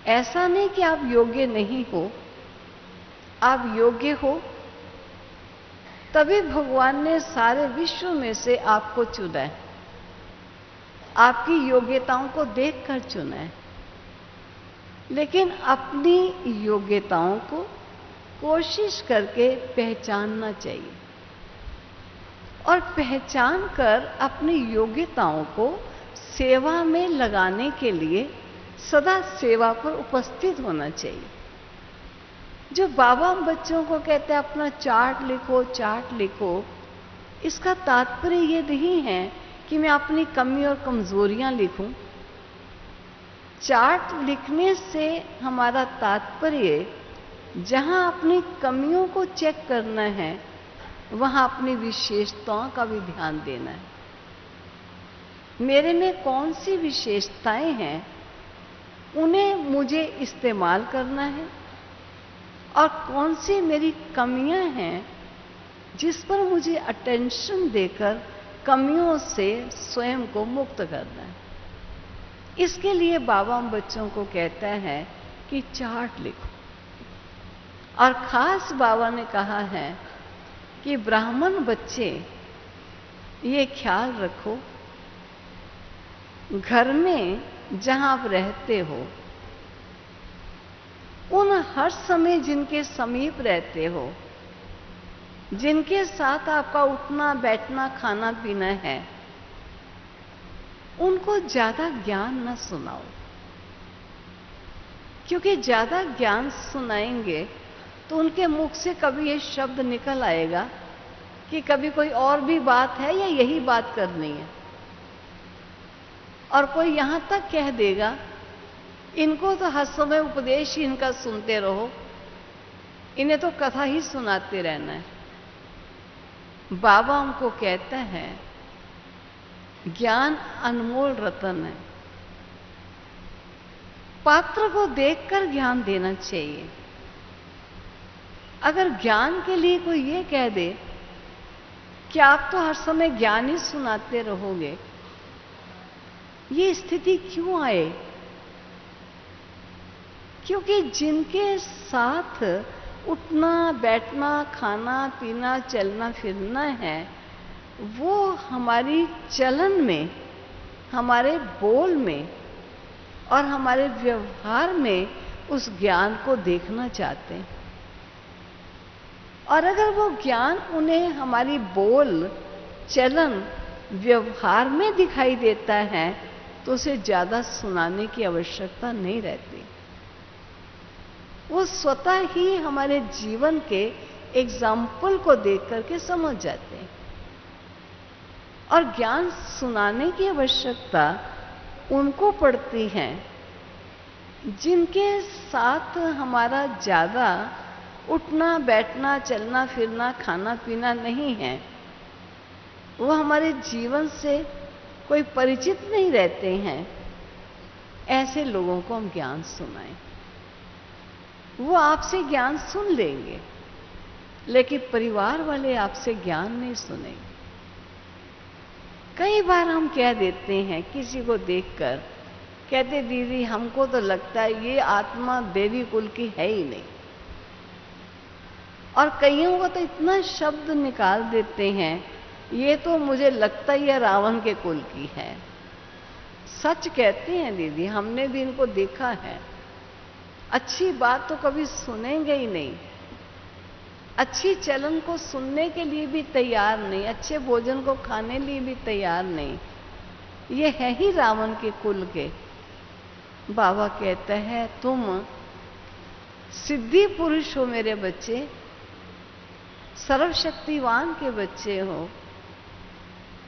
ऐसा नहीं कि आप योग्य नहीं हो, आप योग्य हो, तभी भगवान ने सारे विश्व में से आपको चुना है, आपकी योग्यताओं को देखकर चुना है। लेकिन अपनी योग्यताओं को कोशिश करके पहचानना चाहिए, और पहचान कर अपनी योग्यताओं को सेवा में लगाने के लिए सदा सेवा पर उपस्थित होना चाहिए। जो बाबा हम बच्चों को कहते हैं अपना चार्ट लिखो, चार्ट लिखो, इसका तात्पर्य ये नहीं है कि मैं अपनी कमी और कमजोरियां लिखूं। चार्ट लिखने से हमारा तात्पर्य जहां अपनी कमियों को चेक करना है, वहां अपनी विशेषताओं का भी ध्यान देना है। मेरे में कौन सी विशेषताएं हैं, उन्हें मुझे इस्तेमाल करना है, और कौन सी मेरी कमियां हैं जिस पर मुझे अटेंशन देकर कमियों से स्वयं को मुक्त करना है। इसके लिए बाबा हम बच्चों को कहता है कि चार्ट लिखो। और खास बाबा ने कहा है कि ब्राह्मण बच्चे ये ख्याल रखो घर में जहां आप रहते हो, उन हर समय जिनके समीप रहते हो, जिनके साथ आपका उठना बैठना खाना पीना है, उनको ज्यादा ज्ञान न सुनाओ। क्योंकि ज्यादा ज्ञान सुनाएंगे तो उनके मुख से कभी ये शब्द निकल आएगा कि कभी कोई और भी बात है या यही बात करनी है। और कोई यहां तक कह देगा, इनको तो हर समय उपदेश ही इनका सुनते रहो, इन्हें तो कथा ही सुनाते रहना है। बाबा हमको कहता है, ज्ञान अनमोल रतन है, पात्र को देखकर ज्ञान देना चाहिए। अगर ज्ञान के लिए कोई ये कह दे कि आप तो हर समय ज्ञान ही सुनाते रहोगे, ये स्थिति क्यों आए? क्योंकि जिनके साथ उठना बैठना खाना पीना चलना फिरना है, वो हमारी चलन में, हमारे बोल में और हमारे व्यवहार में उस ज्ञान को देखना चाहते हैं। और अगर वो ज्ञान उन्हें हमारी बोल चलन व्यवहार में दिखाई देता है तो उसे ज्यादा सुनाने की आवश्यकता नहीं रहती। वो स्वतः ही हमारे जीवन के एग्जाम्पल को देख करके समझ जाते हैं। और ज्ञान सुनाने की आवश्यकता उनको पड़ती है जिनके साथ हमारा ज्यादा उठना बैठना चलना फिरना खाना पीना नहीं है, वो हमारे जीवन से कोई परिचित नहीं रहते हैं। ऐसे लोगों को हम ज्ञान सुनाएं। वो आपसे ज्ञान सुन लेंगे, लेकिन परिवार वाले आपसे ज्ञान नहीं सुनेंगे। कई बार हम कह देते हैं किसी को देखकर, कहते दीदी हमको तो लगता है ये आत्मा देवी कुल की है ही नहीं। और कईयों को तो इतना शब्द निकाल देते हैं, ये तो मुझे लगता ही है रावण के कुल की है। सच कहते हैं दीदी, हमने भी इनको देखा है। अच्छी बात तो कभी सुनेंगे ही नहीं, अच्छी चलन को सुनने के लिए भी तैयार नहीं, अच्छे भोजन को खाने लिए भी तैयार नहीं। ये है ही रावण के कुल के। बाबा कहते हैं, तुम सिद्धि पुरुष हो मेरे बच्चे, सर्वशक्तिवान के बच्चे हो।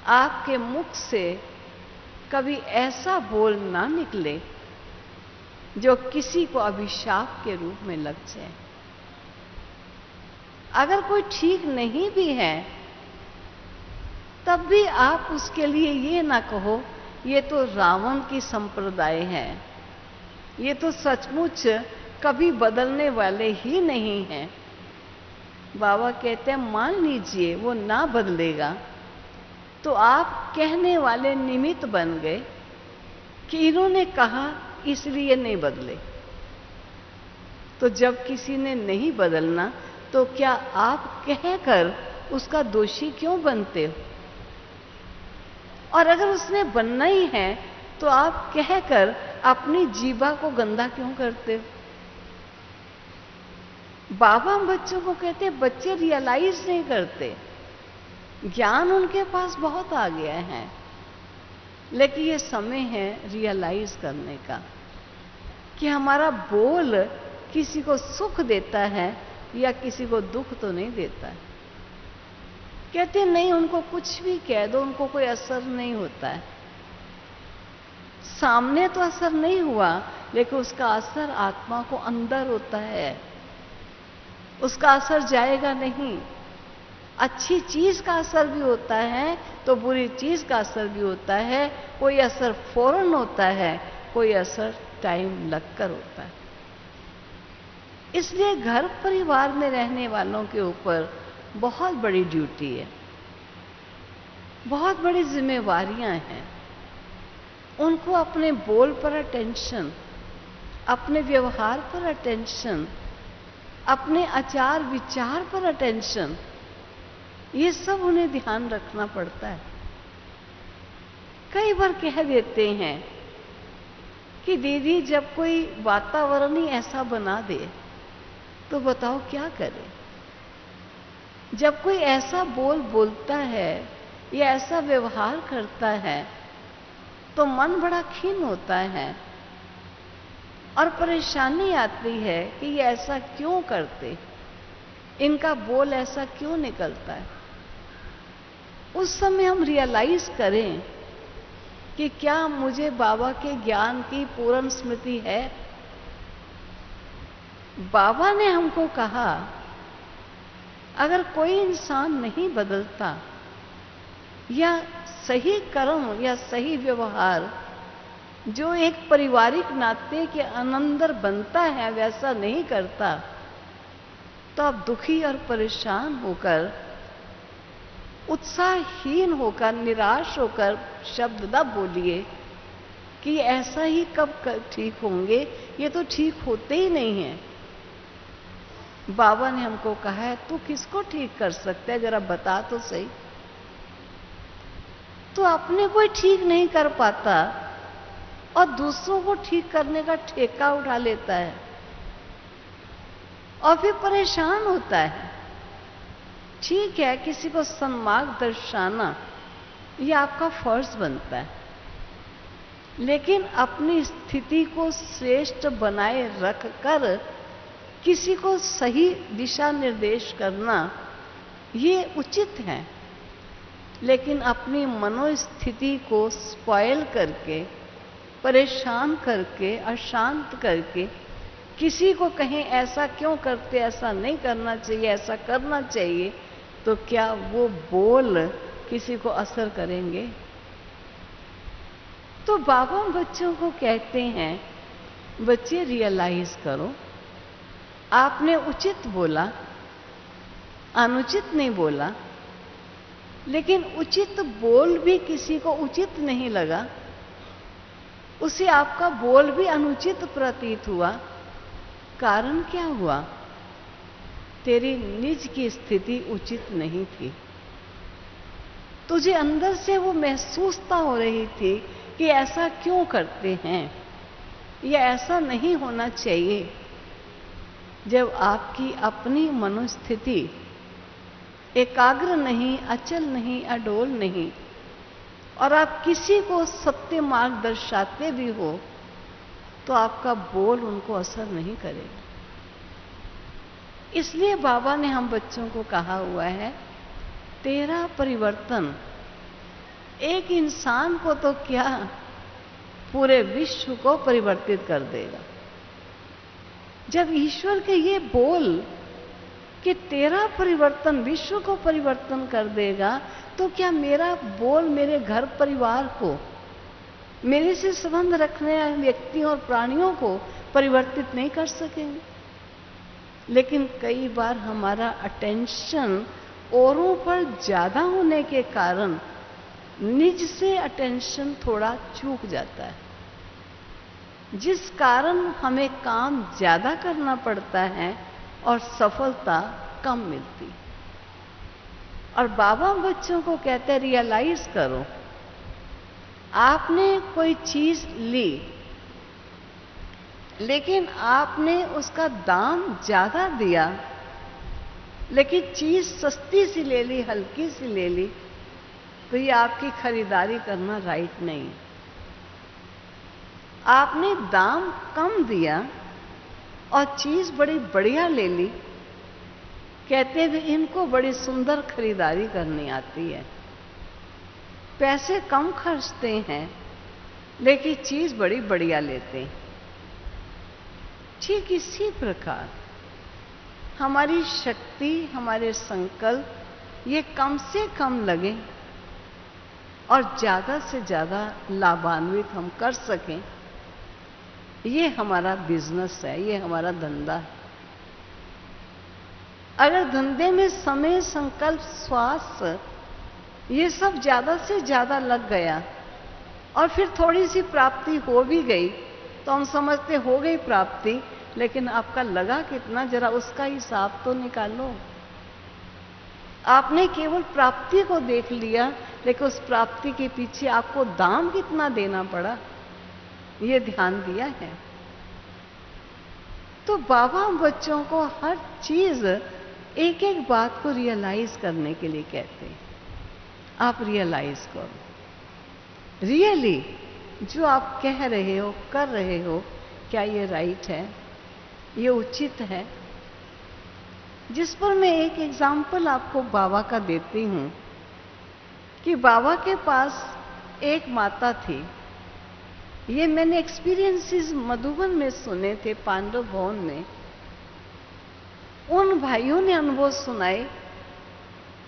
आपके मुख से कभी ऐसा बोल ना निकले जो किसी को अभिशाप के रूप में लग जाए। अगर कोई ठीक नहीं भी है तब भी आप उसके लिए ये ना कहो ये तो रावण की संप्रदाय है, ये तो सचमुच कभी बदलने वाले ही नहीं हैं। बाबा कहते हैं मान लीजिए वो ना बदलेगा तो आप कहने वाले निमित्त बन गए कि इन्होंने कहा इसलिए नहीं बदले। तो जब किसी ने नहीं बदलना तो क्या आप कहकर उसका दोषी क्यों बनते हो? और अगर उसने बनना ही है तो आप कहकर अपनी जीभा को गंदा क्यों करते हो? बाबा हम बच्चों को कहते हैं, बच्चे रियलाइज नहीं करते। ज्ञान उनके पास बहुत आ गया है, लेकिन ये समय है रियलाइज करने का कि हमारा बोल किसी को सुख देता है या किसी को दुख तो नहीं देता है। कहते नहीं, उनको कुछ भी कह दो उनको कोई असर नहीं होता है। सामने तो असर नहीं हुआ, लेकिन उसका असर आत्मा को अंदर होता है, उसका असर जाएगा नहीं। अच्छी चीज का असर भी होता है तो बुरी चीज का असर भी होता है। कोई असर फौरन होता है, कोई असर टाइम लगकर होता है। इसलिए घर परिवार में रहने वालों के ऊपर बहुत बड़ी ड्यूटी है, बहुत बड़ी जिम्मेवारियां हैं। उनको अपने बोल पर अटेंशन, अपने व्यवहार पर अटेंशन, अपने आचार विचार पर अटेंशन, ये सब उन्हें ध्यान रखना पड़ता है। कई बार कह देते हैं कि दीदी जब कोई वातावरण ही ऐसा बना दे तो बताओ क्या करें। जब कोई ऐसा बोल बोलता है या ऐसा व्यवहार करता है तो मन बड़ा खिन्न होता है और परेशानी आती है कि ये ऐसा क्यों करते, इनका बोल ऐसा क्यों निकलता है। उस समय हम रियलाइज करें कि क्या मुझे बाबा के ज्ञान की पूर्ण स्मृति है। बाबा ने हमको कहा अगर कोई इंसान नहीं बदलता या सही कर्म या सही व्यवहार जो एक पारिवारिक नाते के अंदर बनता है वैसा नहीं करता तो आप दुखी और परेशान होकर, उत्साहहीन होकर, निराश होकर शब्द न बोलिए कि ऐसा ही कब ठीक होंगे, ये तो ठीक होते ही नहीं है। बाबा ने हमको कहा है तू किसको ठीक कर सकता है, जरा बता तो सही। तो अपने कोई ठीक नहीं कर पाता और दूसरों को ठीक करने का ठेका उठा लेता है और फिर परेशान होता है। ठीक है, किसी को सन्मार्ग दर्शाना ये आपका फर्ज बनता है, लेकिन अपनी स्थिति को श्रेष्ठ बनाए रखकर किसी को सही दिशा निर्देश करना ये उचित है। लेकिन अपनी मनोस्थिति को स्पॉइल करके, परेशान करके, अशांत करके किसी को कहें ऐसा क्यों करते, ऐसा नहीं करना चाहिए, ऐसा करना चाहिए, तो क्या वो बोल किसी को असर करेंगे। तो बाबा बच्चों को कहते हैं बच्चे रियलाइज करो, आपने उचित बोला, अनुचित नहीं बोला। लेकिन उचित बोल भी किसी को उचित नहीं लगा, उसे आपका बोल भी अनुचित प्रतीत हुआ। कारण क्या हुआ? तेरी निज की स्थिति उचित नहीं थी। तुझे अंदर से वो महसूसता हो रही थी कि ऐसा क्यों करते हैं, या ऐसा नहीं होना चाहिए। जब आपकी अपनी मनोस्थिति एकाग्र नहीं, अचल नहीं, अडोल नहीं, और आप किसी को सत्य मार्ग दर्शाते भी हो तो आपका बोल उनको असर नहीं करेगा। इसलिए बाबा ने हम बच्चों को कहा हुआ है तेरा परिवर्तन एक इंसान को तो क्या, पूरे विश्व को परिवर्तित कर देगा। जब ईश्वर के ये बोल कि तेरा परिवर्तन विश्व को परिवर्तन कर देगा, तो क्या मेरा बोल मेरे घर परिवार को, मेरे से संबंध रखने वाले व्यक्तियों और प्राणियों को परिवर्तित नहीं कर सकेंगे। लेकिन कई बार हमारा अटेंशन औरों पर ज्यादा होने के कारण निज से अटेंशन थोड़ा चूक जाता है, जिस कारण हमें काम ज्यादा करना पड़ता है और सफलता कम मिलती। और बाबा बच्चों को कहते हैं रियलाइज करो, आपने कोई चीज ली लेकिन आपने उसका दाम ज्यादा दिया, लेकिन चीज सस्ती सी ले ली, हल्की सी ले ली, तो ये आपकी खरीदारी करना राइट नहीं। आपने दाम कम दिया और चीज बड़ी बढ़िया ले ली, कहते भी इनको बड़ी सुंदर खरीदारी करनी आती है, पैसे कम खर्चते हैं लेकिन चीज बड़ी बढ़िया लेते हैं। ठीक इसी प्रकार हमारी शक्ति, हमारे संकल्प ये कम से कम लगे और ज्यादा से ज्यादा लाभान्वित हम कर सकें, ये हमारा बिजनेस है, ये हमारा धंधा है। अगर धंधे में समय, संकल्प, स्वास्थ्य ये सब ज्यादा से ज्यादा लग गया और फिर थोड़ी सी प्राप्ति हो भी गई तो हम समझते हो गई प्राप्ति, लेकिन आपका लगा कितना, जरा उसका हिसाब तो निकालो। आपने केवल प्राप्ति को देख लिया लेकिन उस प्राप्ति के पीछे आपको दाम कितना देना पड़ा, ये ध्यान दिया है? तो बाबा बच्चों को हर चीज एक एक बात को रियलाइज करने के लिए कहते हैं। आप रियलाइज करो, रियली जो आप कह रहे हो, कर रहे हो, क्या ये राइट है, ये उचित है? जिस पर मैं एक एग्जाम्पल आपको बाबा का देती हूं कि बाबा के पास एक माता थी। ये मैंने एक्सपीरियंसेस मधुबन में सुने थे, पांडव भवन में। उन भाइयों ने अनुभव सुनाए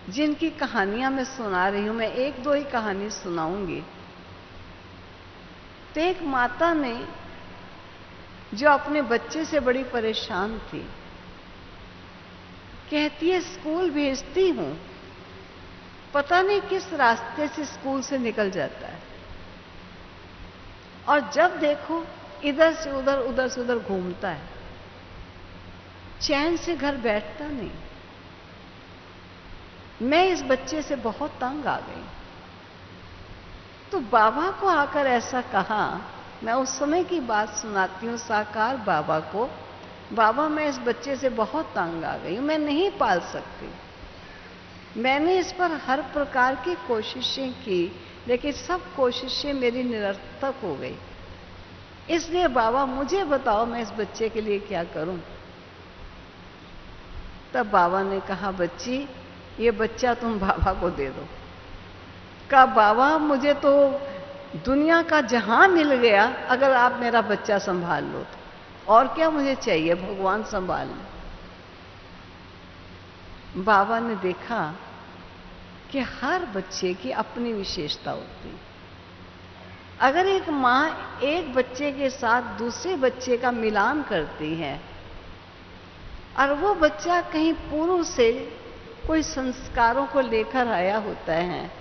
जिनकी कहानियां मैं सुना रही हूं। मैं एक दो ही कहानी सुनाऊंगी। तो एक माता ने, जो अपने बच्चे से बड़ी परेशान थी, कहती है स्कूल भेजती हूं, पता नहीं किस रास्ते से स्कूल से निकल जाता है, और जब देखो इधर से उधर, उधर से उधर घूमता है, चैन से घर बैठता नहीं। मैं इस बच्चे से बहुत तंग आ गई। तो बाबा को आकर ऐसा कहा, मैं उस समय की बात सुनाती हूं, साकार बाबा को, बाबा मैं इस बच्चे से बहुत तंग आ गई हूं, मैं नहीं पाल सकती। मैंने इस पर हर प्रकार की कोशिशें की, लेकिन सब कोशिशें मेरी निरर्थक हो गई। इसलिए बाबा मुझे बताओ मैं इस बच्चे के लिए क्या करूं? तब बाबा ने कहा, बच्ची ये बच्चा तुम बाबा को दे दो। कहा बाबा मुझे तो दुनिया का जहां मिल गया, अगर आप मेरा बच्चा संभाल लो तो, और क्या मुझे चाहिए, भगवान संभाल ले। बाबा ने देखा कि हर बच्चे की अपनी विशेषता होती। अगर एक मां एक बच्चे के साथ दूसरे बच्चे का मिलान करती है, और वो बच्चा कहीं पूर्व से कोई संस्कारों को लेकर आया होता है,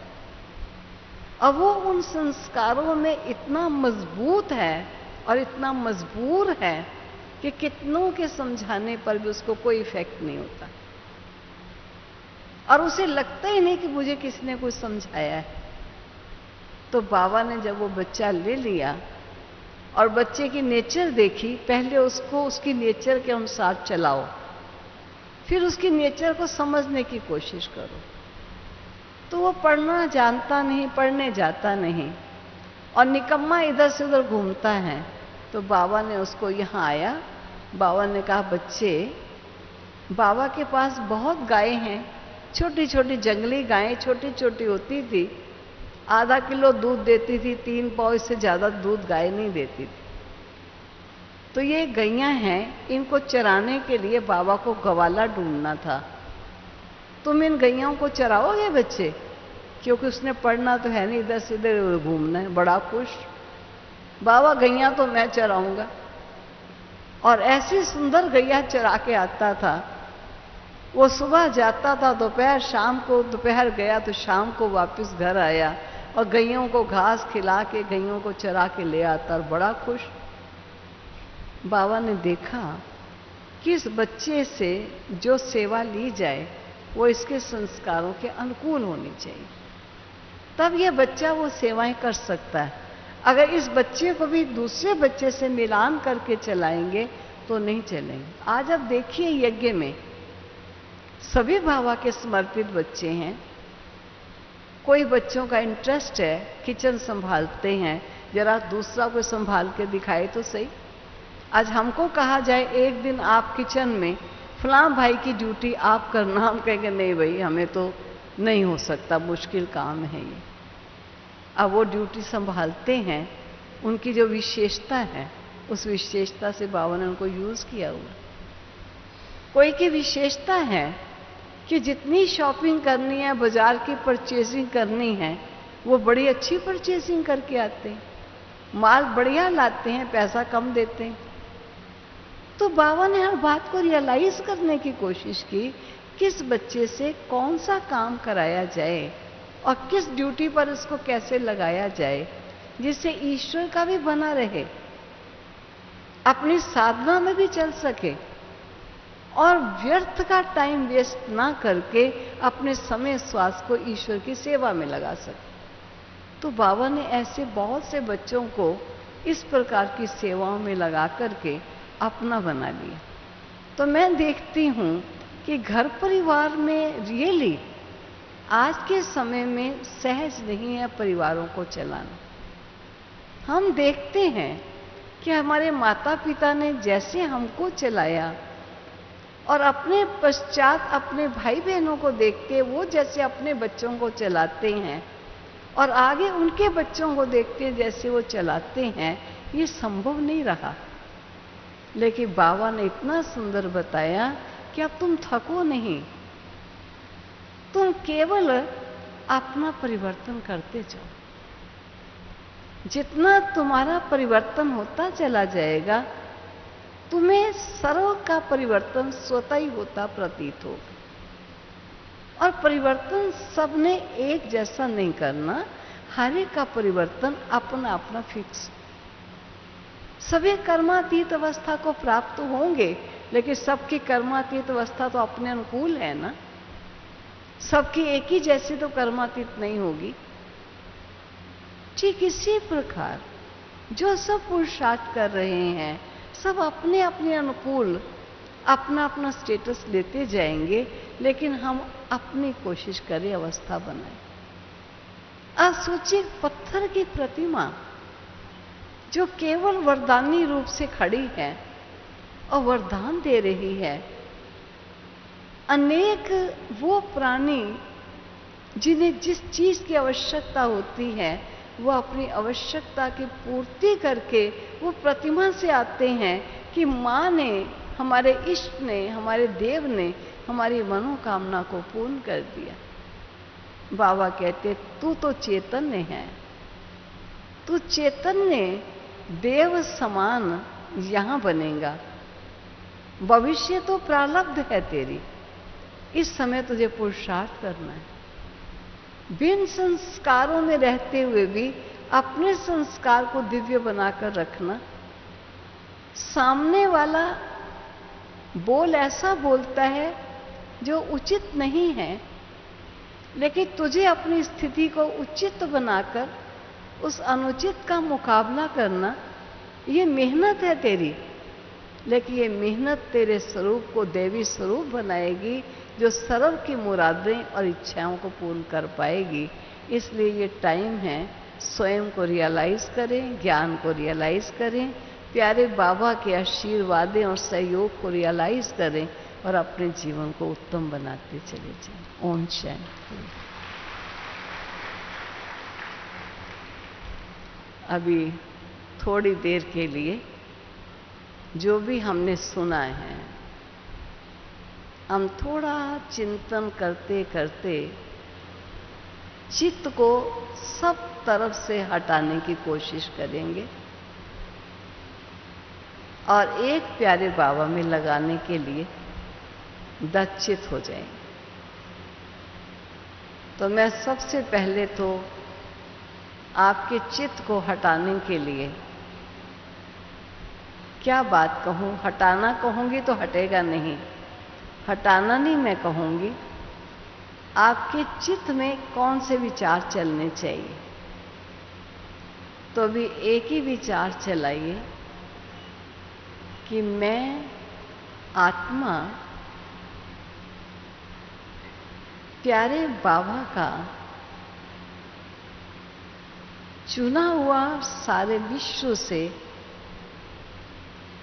और वो उन संस्कारों में इतना मजबूत है और इतना मजबूर है कि कितनों के समझाने पर भी उसको कोई इफेक्ट नहीं होता, और उसे लगता ही नहीं कि मुझे किसी ने कुछ समझाया है। तो बाबा ने जब वो बच्चा ले लिया और बच्चे की नेचर देखी, पहले उसको उसकी नेचर के अनुसार चलाओ, फिर उसकी नेचर को समझने की कोशिश करो। तो वो पढ़ना जानता नहीं, पढ़ने जाता नहीं, और निकम्मा इधर से उधर घूमता है। तो बाबा ने उसको यहाँ आया, बाबा ने कहा बच्चे, बाबा के पास बहुत गायें हैं, छोटी छोटी जंगली गायें, छोटी छोटी होती थी, आधा किलो दूध देती थी, 3 पाव से ज्यादा दूध गाय नहीं देती थी। तो ये गैयां हैं, इनको चराने के लिए बाबा को गवाला ढूंढना था। तुम इन गैयाओं को चराओगे बच्चे? क्योंकि उसने पढ़ना तो है नहीं, इधर से इधर घूमना है। बड़ा खुश, बाबा गैया तो मैं चराऊंगा। और ऐसी सुंदर गैया चरा के आता था। वो सुबह जाता था, दोपहर शाम को, दोपहर गया तो शाम को वापस घर आया, और गैयों को घास खिला के, गैयों को चरा के ले आता, और बड़ा खुश। बाबा ने देखा कि इस बच्चे से जो सेवा ली जाए वो इसके संस्कारों के अनुकूल होनी चाहिए, तब यह बच्चा वो सेवाएं कर सकता है। अगर इस बच्चे को भी दूसरे बच्चे से मिलान करके चलाएंगे तो नहीं चलेंगे। आज आप देखिए यज्ञ में सभी बाबा के समर्पित बच्चे हैं। कोई बच्चों का इंटरेस्ट है, किचन संभालते हैं, जरा दूसरा को संभाल के दिखाए तो सही। आज हमको कहा जाए एक दिन आप किचन में फलां भाई की ड्यूटी आप करना, हम कहेंगे नहीं भाई हमें तो नहीं हो सकता, मुश्किल काम है ये। अब वो ड्यूटी संभालते हैं, उनकी जो विशेषता है उस विशेषता से बाबा ने उनको यूज किया हुआ। कोई की विशेषता है कि जितनी शॉपिंग करनी है, बाजार की परचेजिंग करनी है, वो बड़ी अच्छी परचेजिंग करके आते हैं, माल बढ़िया लाते हैं, पैसा कम देते हैं। तो बाबा ने हर बात को रियलाइज करने की कोशिश की, किस बच्चे से कौन सा काम कराया जाए और किस ड्यूटी पर इसको कैसे लगाया जाए जिससे ईश्वर का भी बना रहे, अपनी साधना में भी चल सके और व्यर्थ का टाइम वेस्ट ना करके अपने समय स्वास्थ्य को ईश्वर की सेवा में लगा सके। तो बाबा ने ऐसे बहुत से बच्चों को इस प्रकार की सेवाओं में लगा करके अपना बना लिया। तो मैं देखती हूँ कि घर परिवार में रियली आज के समय में सहज नहीं है परिवारों को चलाना। हम देखते हैं कि हमारे माता पिता ने जैसे हमको चलाया और अपने पश्चात अपने भाई बहनों को देखते वो जैसे अपने बच्चों को चलाते हैं और आगे उनके बच्चों को देखते हैं जैसे वो चलाते हैं, ये संभव नहीं रहा। लेकिन बाबा ने इतना सुंदर बताया कि अब तुम थको नहीं, तुम केवल अपना परिवर्तन करते जाओ। जितना तुम्हारा परिवर्तन होता चला जाएगा, तुम्हें सर्व का परिवर्तन स्वतः ही होता प्रतीत होगा। और परिवर्तन सबने एक जैसा नहीं करना, हर एक का परिवर्तन अपना अपना फिक्स। सभी कर्मातीत अवस्था को प्राप्त होंगे, लेकिन सबकी कर्मातीत अवस्था तो अपने अनुकूल है ना। सबकी एक ही जैसी तो कर्मातीत नहीं होगी। ठीक इसी प्रकार जो सब पुरुषार्थ कर रहे हैं, सब अपने अपने अनुकूल अपना अपना स्टेटस लेते जाएंगे, लेकिन हम अपनी कोशिश करें अवस्था बनाए। आप सोचिए, पत्थर की प्रतिमा जो केवल वरदानी रूप से खड़ी है और वरदान दे रही है, अनेक वो प्राणी जिन्हें जिस चीज की आवश्यकता होती है वो अपनी आवश्यकता की पूर्ति करके वो प्रतिमा से आते हैं कि माँ ने, हमारे इष्ट ने, हमारे देव ने हमारी मनोकामना को पूर्ण कर दिया। बाबा कहते तू तो चैतन्य है, तू चैतन्य देव समान यहां बनेगा। भविष्य तो प्रारब्ध है तेरी, इस समय तुझे पुरुषार्थ करना है। बिन संस्कारों में रहते हुए भी अपने संस्कार को दिव्य बनाकर रखना। सामने वाला बोल ऐसा बोलता है जो उचित नहीं है, लेकिन तुझे अपनी स्थिति को उचित बनाकर उस अनुचित का मुकाबला करना, ये मेहनत है तेरी। लेकिन ये मेहनत तेरे स्वरूप को देवी स्वरूप बनाएगी, जो सर्व की मुरादें और इच्छाओं को पूर्ण कर पाएगी। इसलिए ये टाइम है, स्वयं को रियलाइज करें, ज्ञान को रियलाइज करें, प्यारे बाबा के आशीर्वादें और सहयोग को रियलाइज करें और अपने जीवन को उत्तम बनाते चले जाएं। ओम शांति। अभी थोड़ी देर के लिए जो भी हमने सुना है, हम थोड़ा चिंतन करते करते चित्त को सब तरफ से हटाने की कोशिश करेंगे और एक प्यारे बाबा में लगाने के लिए दक्षित हो जाएंगे। तो मैं सबसे पहले तो आपके चित्त को हटाने के लिए क्या बात कहूं, हटाना कहूंगी तो हटेगा नहीं, हटाना नहीं मैं कहूंगी, आपके चित्त में कौन से विचार चलने चाहिए। तो भी एक ही विचार चलाइए कि मैं आत्मा प्यारे बाबा का चुना हुआ सारे विश्व से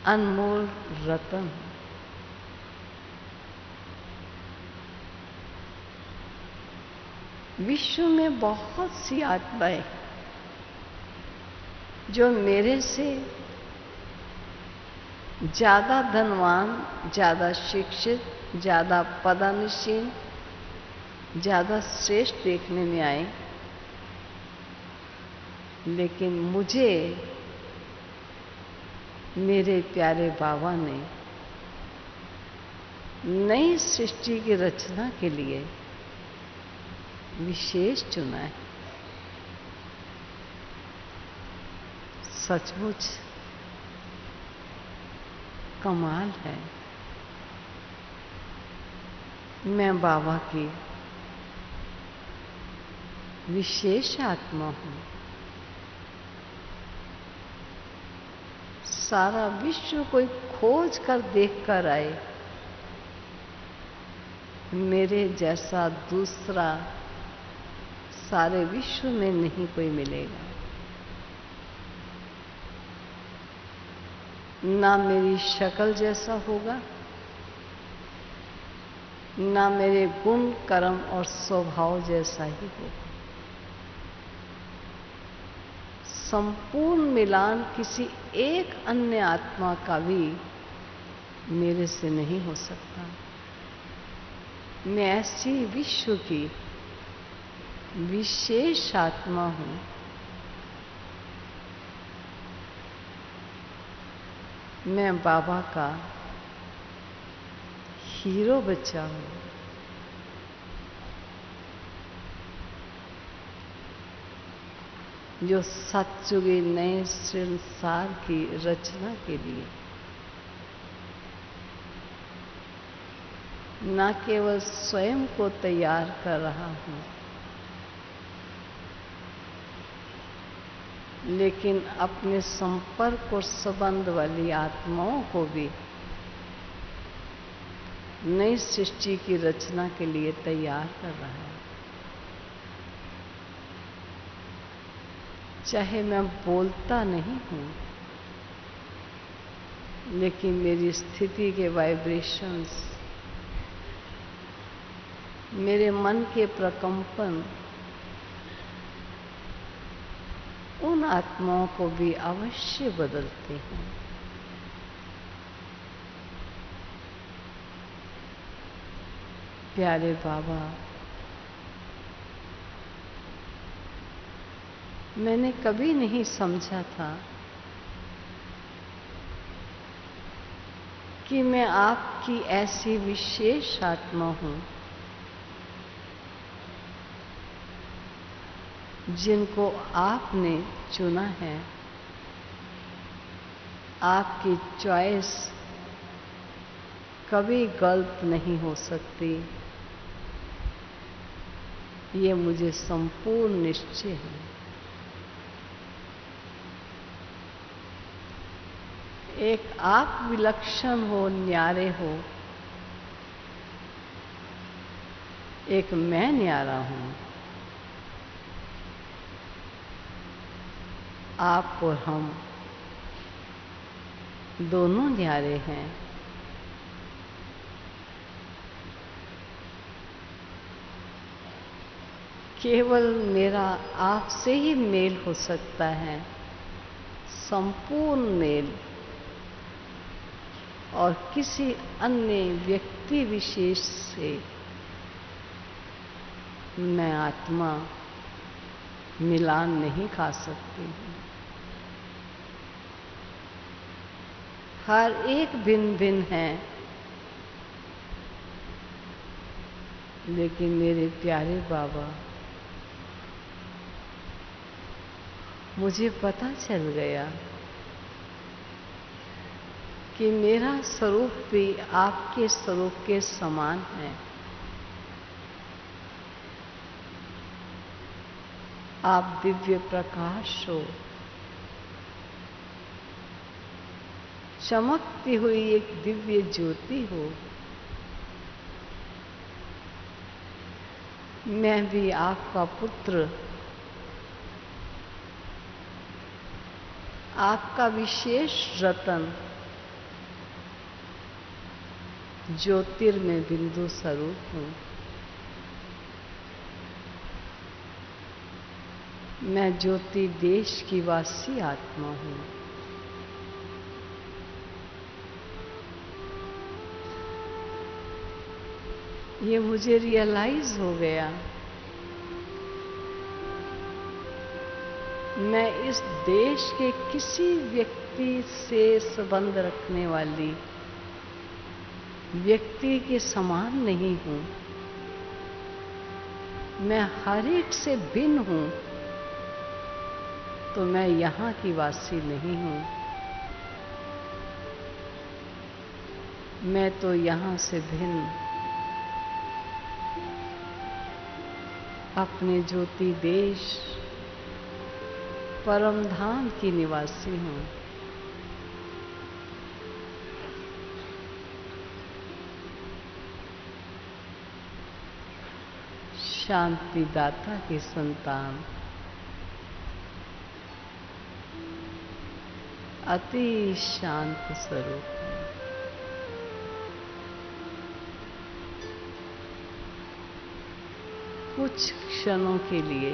अनमोल रतन हूं। विश्व में बहुत सी आत्माएं जो मेरे से ज्यादा धनवान, ज्यादा शिक्षित, ज्यादा पदानुशील, ज्यादा श्रेष्ठ देखने में आए, लेकिन मुझे मेरे प्यारे बाबा ने नई सृष्टि की रचना के लिए विशेष चुना है। सचमुच कमाल है। मैं बाबा की विशेष आत्मा हूँ। सारा विश्व कोई खोज कर देख कर आए, मेरे जैसा दूसरा सारे विश्व में नहीं कोई मिलेगा। ना मेरी शक्ल जैसा होगा, ना मेरे गुण कर्म और स्वभाव जैसा ही होगा। संपूर्ण मिलान किसी एक अन्य आत्मा का भी मेरे से नहीं हो सकता। मैं ऐसी विश्व की विशेष आत्मा हूँ। मैं बाबा का हीरो बच्चा हूँ। जो सतयुगी नए संसार की रचना के लिए न केवल स्वयं को तैयार कर रहा हूँ, लेकिन अपने संपर्क और संबंध वाली आत्माओं को भी नई सृष्टि की रचना के लिए तैयार कर रहा है। चाहे मैं बोलता नहीं हूं, लेकिन मेरी स्थिति के वाइब्रेशंस, मेरे मन के प्रकंपन उन आत्माओं को भी अवश्य बदलते हैं। प्यारे बाबा, मैंने कभी नहीं समझा था कि मैं आपकी ऐसी विशेष आत्मा हूं जिनको आपने चुना है। आपकी चॉइस कभी गलत नहीं हो सकती, ये मुझे संपूर्ण निश्चय है। एक आप विलक्षण हो, न्यारे हो, एक मैं न्यारा हूं। आप और हम दोनों न्यारे हैं। केवल मेरा आपसे ही मेल हो सकता है, संपूर्ण मेल, और किसी अन्य व्यक्ति विशेष से मैं आत्मा मिलान नहीं खा सकती हूँ। हर एक भिन्न भिन्न है, लेकिन मेरे प्यारे बाबा, मुझे पता चल गया कि मेरा स्वरूप भी आपके स्वरूप के समान है। आप दिव्य प्रकाश हो, चमकती हुई एक दिव्य ज्योति हो। मैं भी आपका पुत्र, आपका विशेष रतन, ज्योतिर्मय बिंदु स्वरूप हूँ। मैं ज्योति देश की वासी आत्मा हूँ। ये मुझे रियलाइज हो गया, मैं इस देश के किसी व्यक्ति से संबंध रखने वाली व्यक्ति के समान नहीं हूँ। मैं हर एक से भिन्न हूँ, तो मैं यहाँ की वासी नहीं हूँ। मैं तो यहाँ से भिन्न अपने ज्योति देश परम धाम की निवासी हूँ। शांति दाता की संतान, अति शांत स्वरूप हूँ। कुछ क्षणों के लिए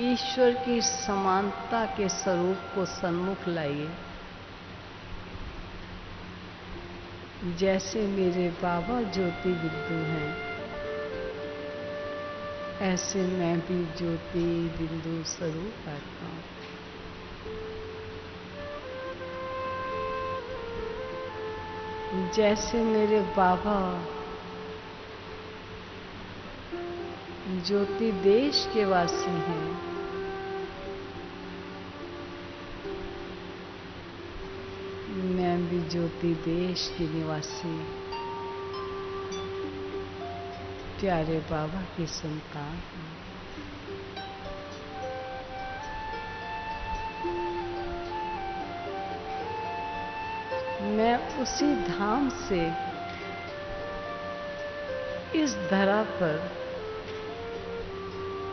ईश्वर की समानता के स्वरूप को सन्मुख लाइए। जैसे मेरे बाबा ज्योति बिंदु हैं, ऐसे मैं भी ज्योति बिंदु स्वरूप आत्मा हूँ। जैसे मेरे बाबा ज्योति देश के वासी हैं, मैं भी ज्योति देश की निवासी प्यारे बाबा की संतान हूँ। मैं उसी धाम से इस धरा पर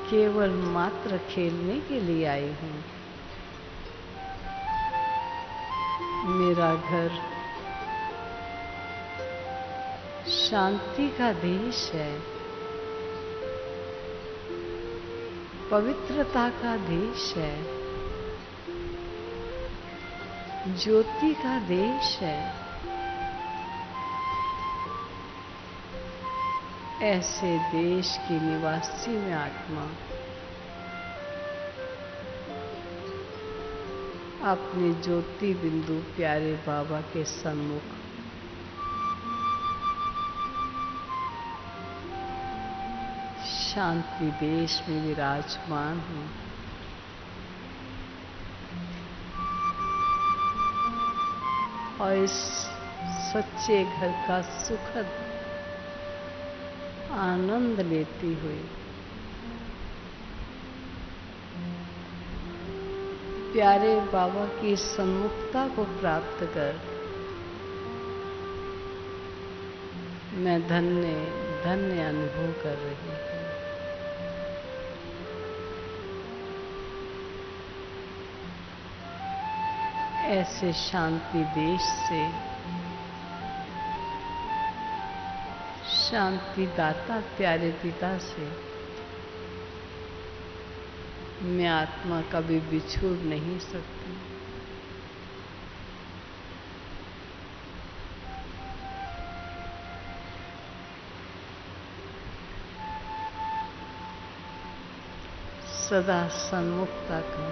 केवल मात्र खेलने के लिए आई हूँ। मेरा घर शांति का देश है, पवित्रता का देश है, ज्योति का देश है। ऐसे देश की निवासी में आत्मा अपने ज्योति बिंदु प्यारे बाबा के सन्मुख शांति देश में विराजमान हूँ। और इस सच्चे घर का सुखद आनंद लेती हुई प्यारे बाबा की सन्मुखता को प्राप्त कर मैं धन्य धन्य अनुभव कर रही हूँ। ऐसे शांति देश से शांति दाता प्यारे पिता से मैं आत्मा कभी बिछुड़ नहीं सकती। सदा सन्मुखता का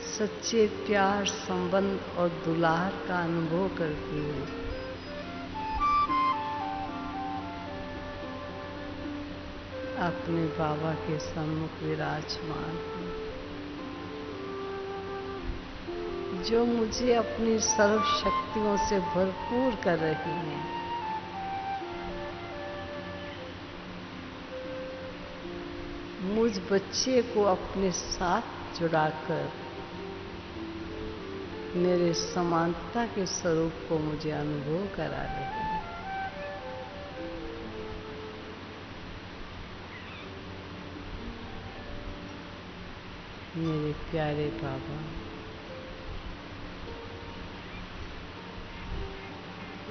सच्चे प्यार संबंध और दुलार का अनुभव करती हूँ। अपने बाबा के सम्मुख विराजमान हूँ, जो मुझे अपनी सर्व शक्तियों से भरपूर कर रही हैं। मुझ बच्चे को अपने साथ जुड़ाकर मेरे समानता के स्वरूप को मुझे अनुभव करा रहे हैं। मेरे प्यारे बाबा,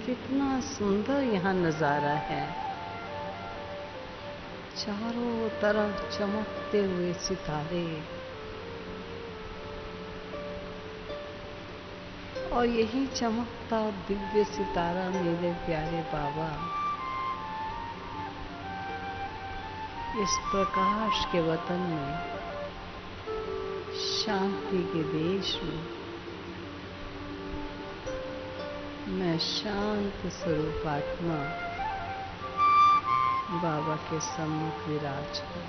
कितना सुंदर यहाँ नजारा है। चारों तरफ चमकते हुए सितारे और यही चमकता दिव्य सितारा मेरे प्यारे बाबा इस प्रकाश के वतन में, शांति के देश में मैं शांत स्वरूप आत्मा बाबा के सम्मुख विराज हूँ।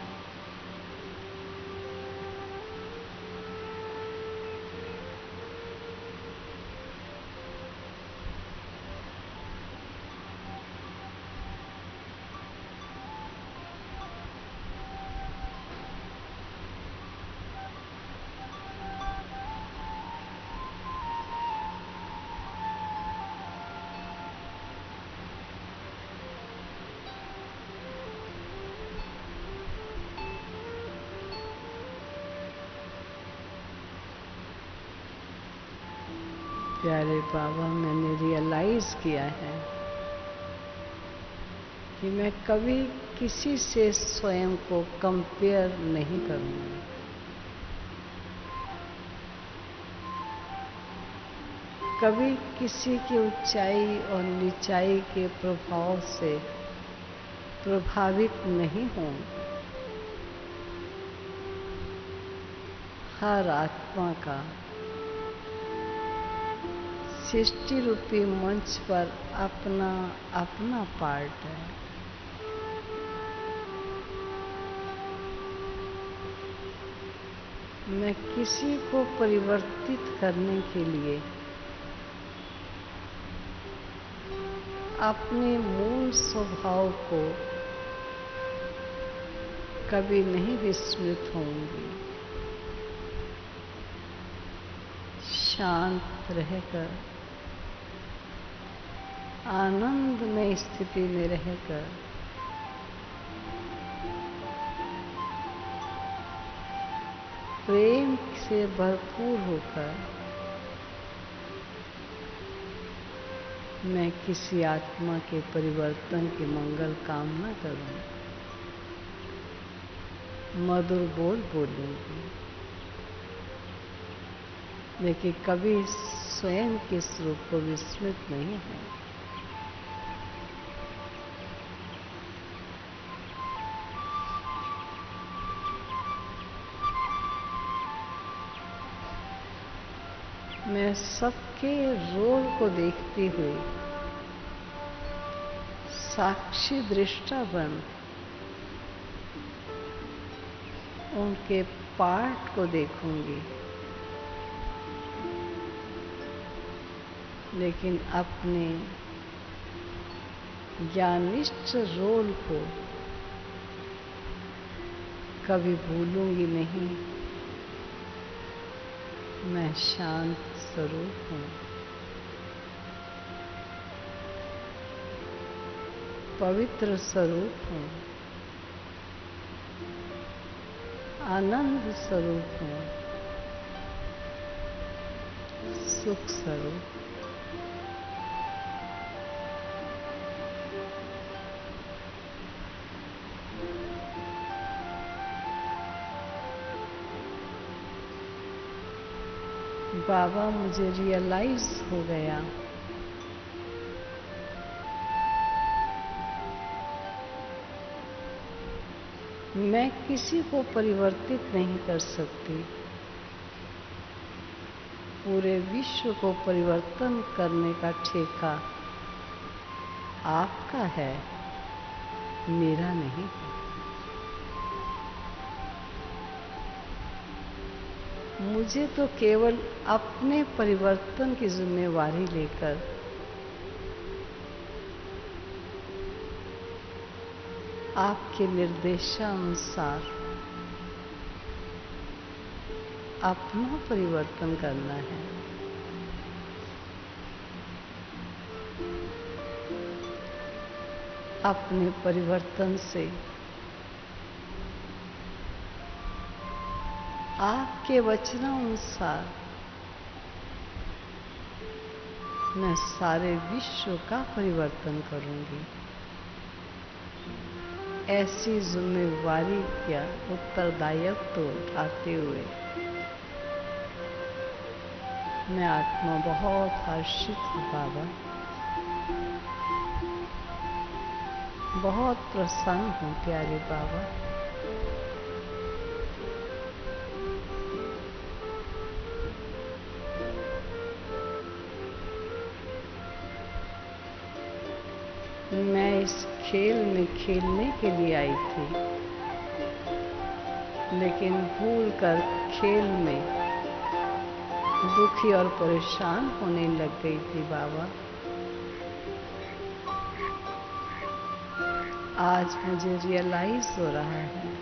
प्यारे बाबा, मैंने रियलाइज किया है कि मैं कभी किसी से स्वयं को कंपेयर नहीं करूंगी। कभी किसी की ऊंचाई और नीचाई के प्रभाव से प्रभावित नहीं होंगी। हर आत्मा का सृष्टि रूपी मंच पर अपना अपना पार्ट है। मैं किसी को परिवर्तित करने के लिए अपने मूल स्वभाव को कभी नहीं विस्मृत होंगी। शांत रहकर, आनंदमय स्थिति में रहकर, प्रेम से भरपूर होकर मैं किसी आत्मा के परिवर्तन की मंगल कामना करूं। मधुर बोल बोलूंगी, लेकिन कभी स्वयं के स्वरूप को विस्मृत नहीं है। मैं सबके रोल को देखते हुए साक्षी दृष्टा बन उनके पार्ट को देखूंगी, लेकिन अपने ज्ञानिष्ठ रोल को कभी भूलूंगी नहीं। मैं शांत स्वरूप हूँ, पवित्र स्वरूप हूँ, आनंद स्वरूप हूँ, सुख स्वरूप। बाबा, मुझे रियलाइज हो गया मैं किसी को परिवर्तित नहीं कर सकती। पूरे विश्व को परिवर्तन करने का ठेका आपका है, मेरा नहीं है। मुझे तो केवल अपने परिवर्तन की जिम्मेवारी लेकर आपके निर्देशानुसार अपना परिवर्तन करना है। अपने परिवर्तन से आपके वचनानुसार मैं सारे विश्व का परिवर्तन करूंगी। ऐसी जिम्मेवारी का उत्तरदायित्व उठाते हुए मैं आत्मा बहुत हर्षित हूँ बाबा, बहुत प्रसन्न हूँ प्यारे बाबा। मैं इस खेल में खेलने के लिए आई थी, लेकिन भूलकर खेल में दुखी और परेशान होने लग गई थी बाबा। आज मुझे रियलाइज हो रहा है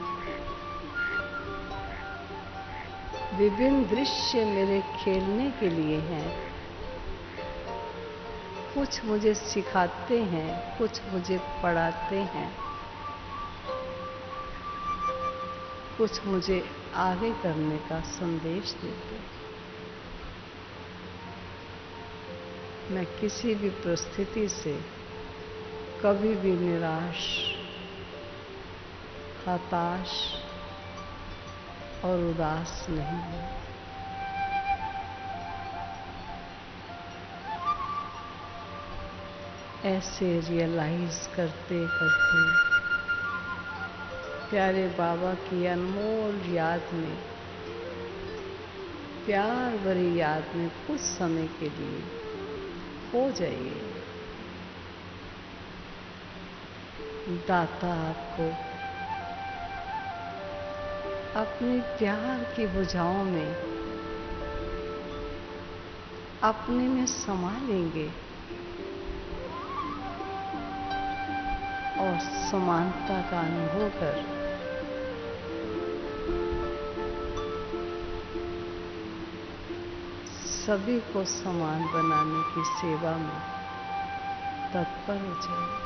विभिन्न दृश्य मेरे खेलने के लिए हैं। कुछ मुझे सिखाते हैं, कुछ मुझे पढ़ाते हैं, कुछ मुझे आगे करने का संदेश देते हैं। मैं किसी भी परिस्थिति से कभी भी निराश, हताश और उदास नहीं हूँ। ऐसे रियलाइज करते करते प्यारे बाबा की अनमोल याद में, प्यार भरी याद में कुछ समय के लिए खो जाइए। दाता आपको अपनी प्यार की भुजाओं में अपने में समा लेंगे और समानता का अनुभव कर सभी को समान बनाने की सेवा में तत्पर हो जाए।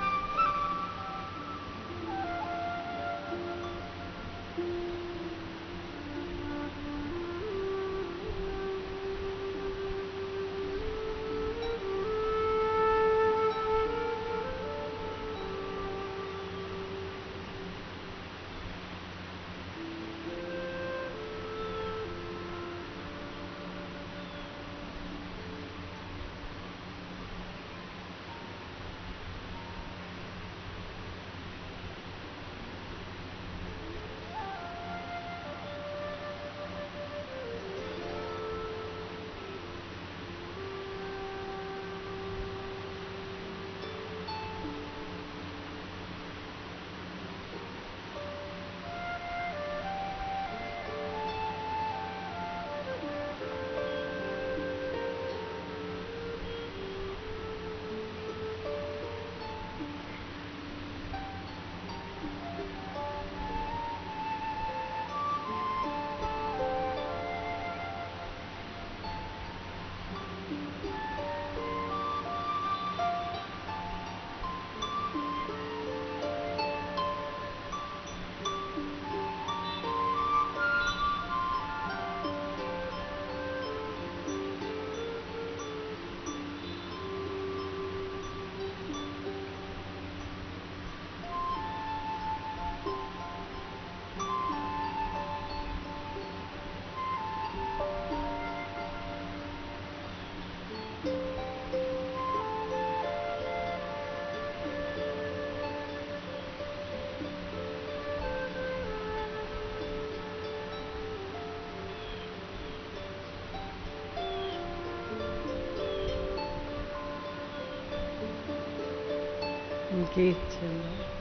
गीत चल रहा है।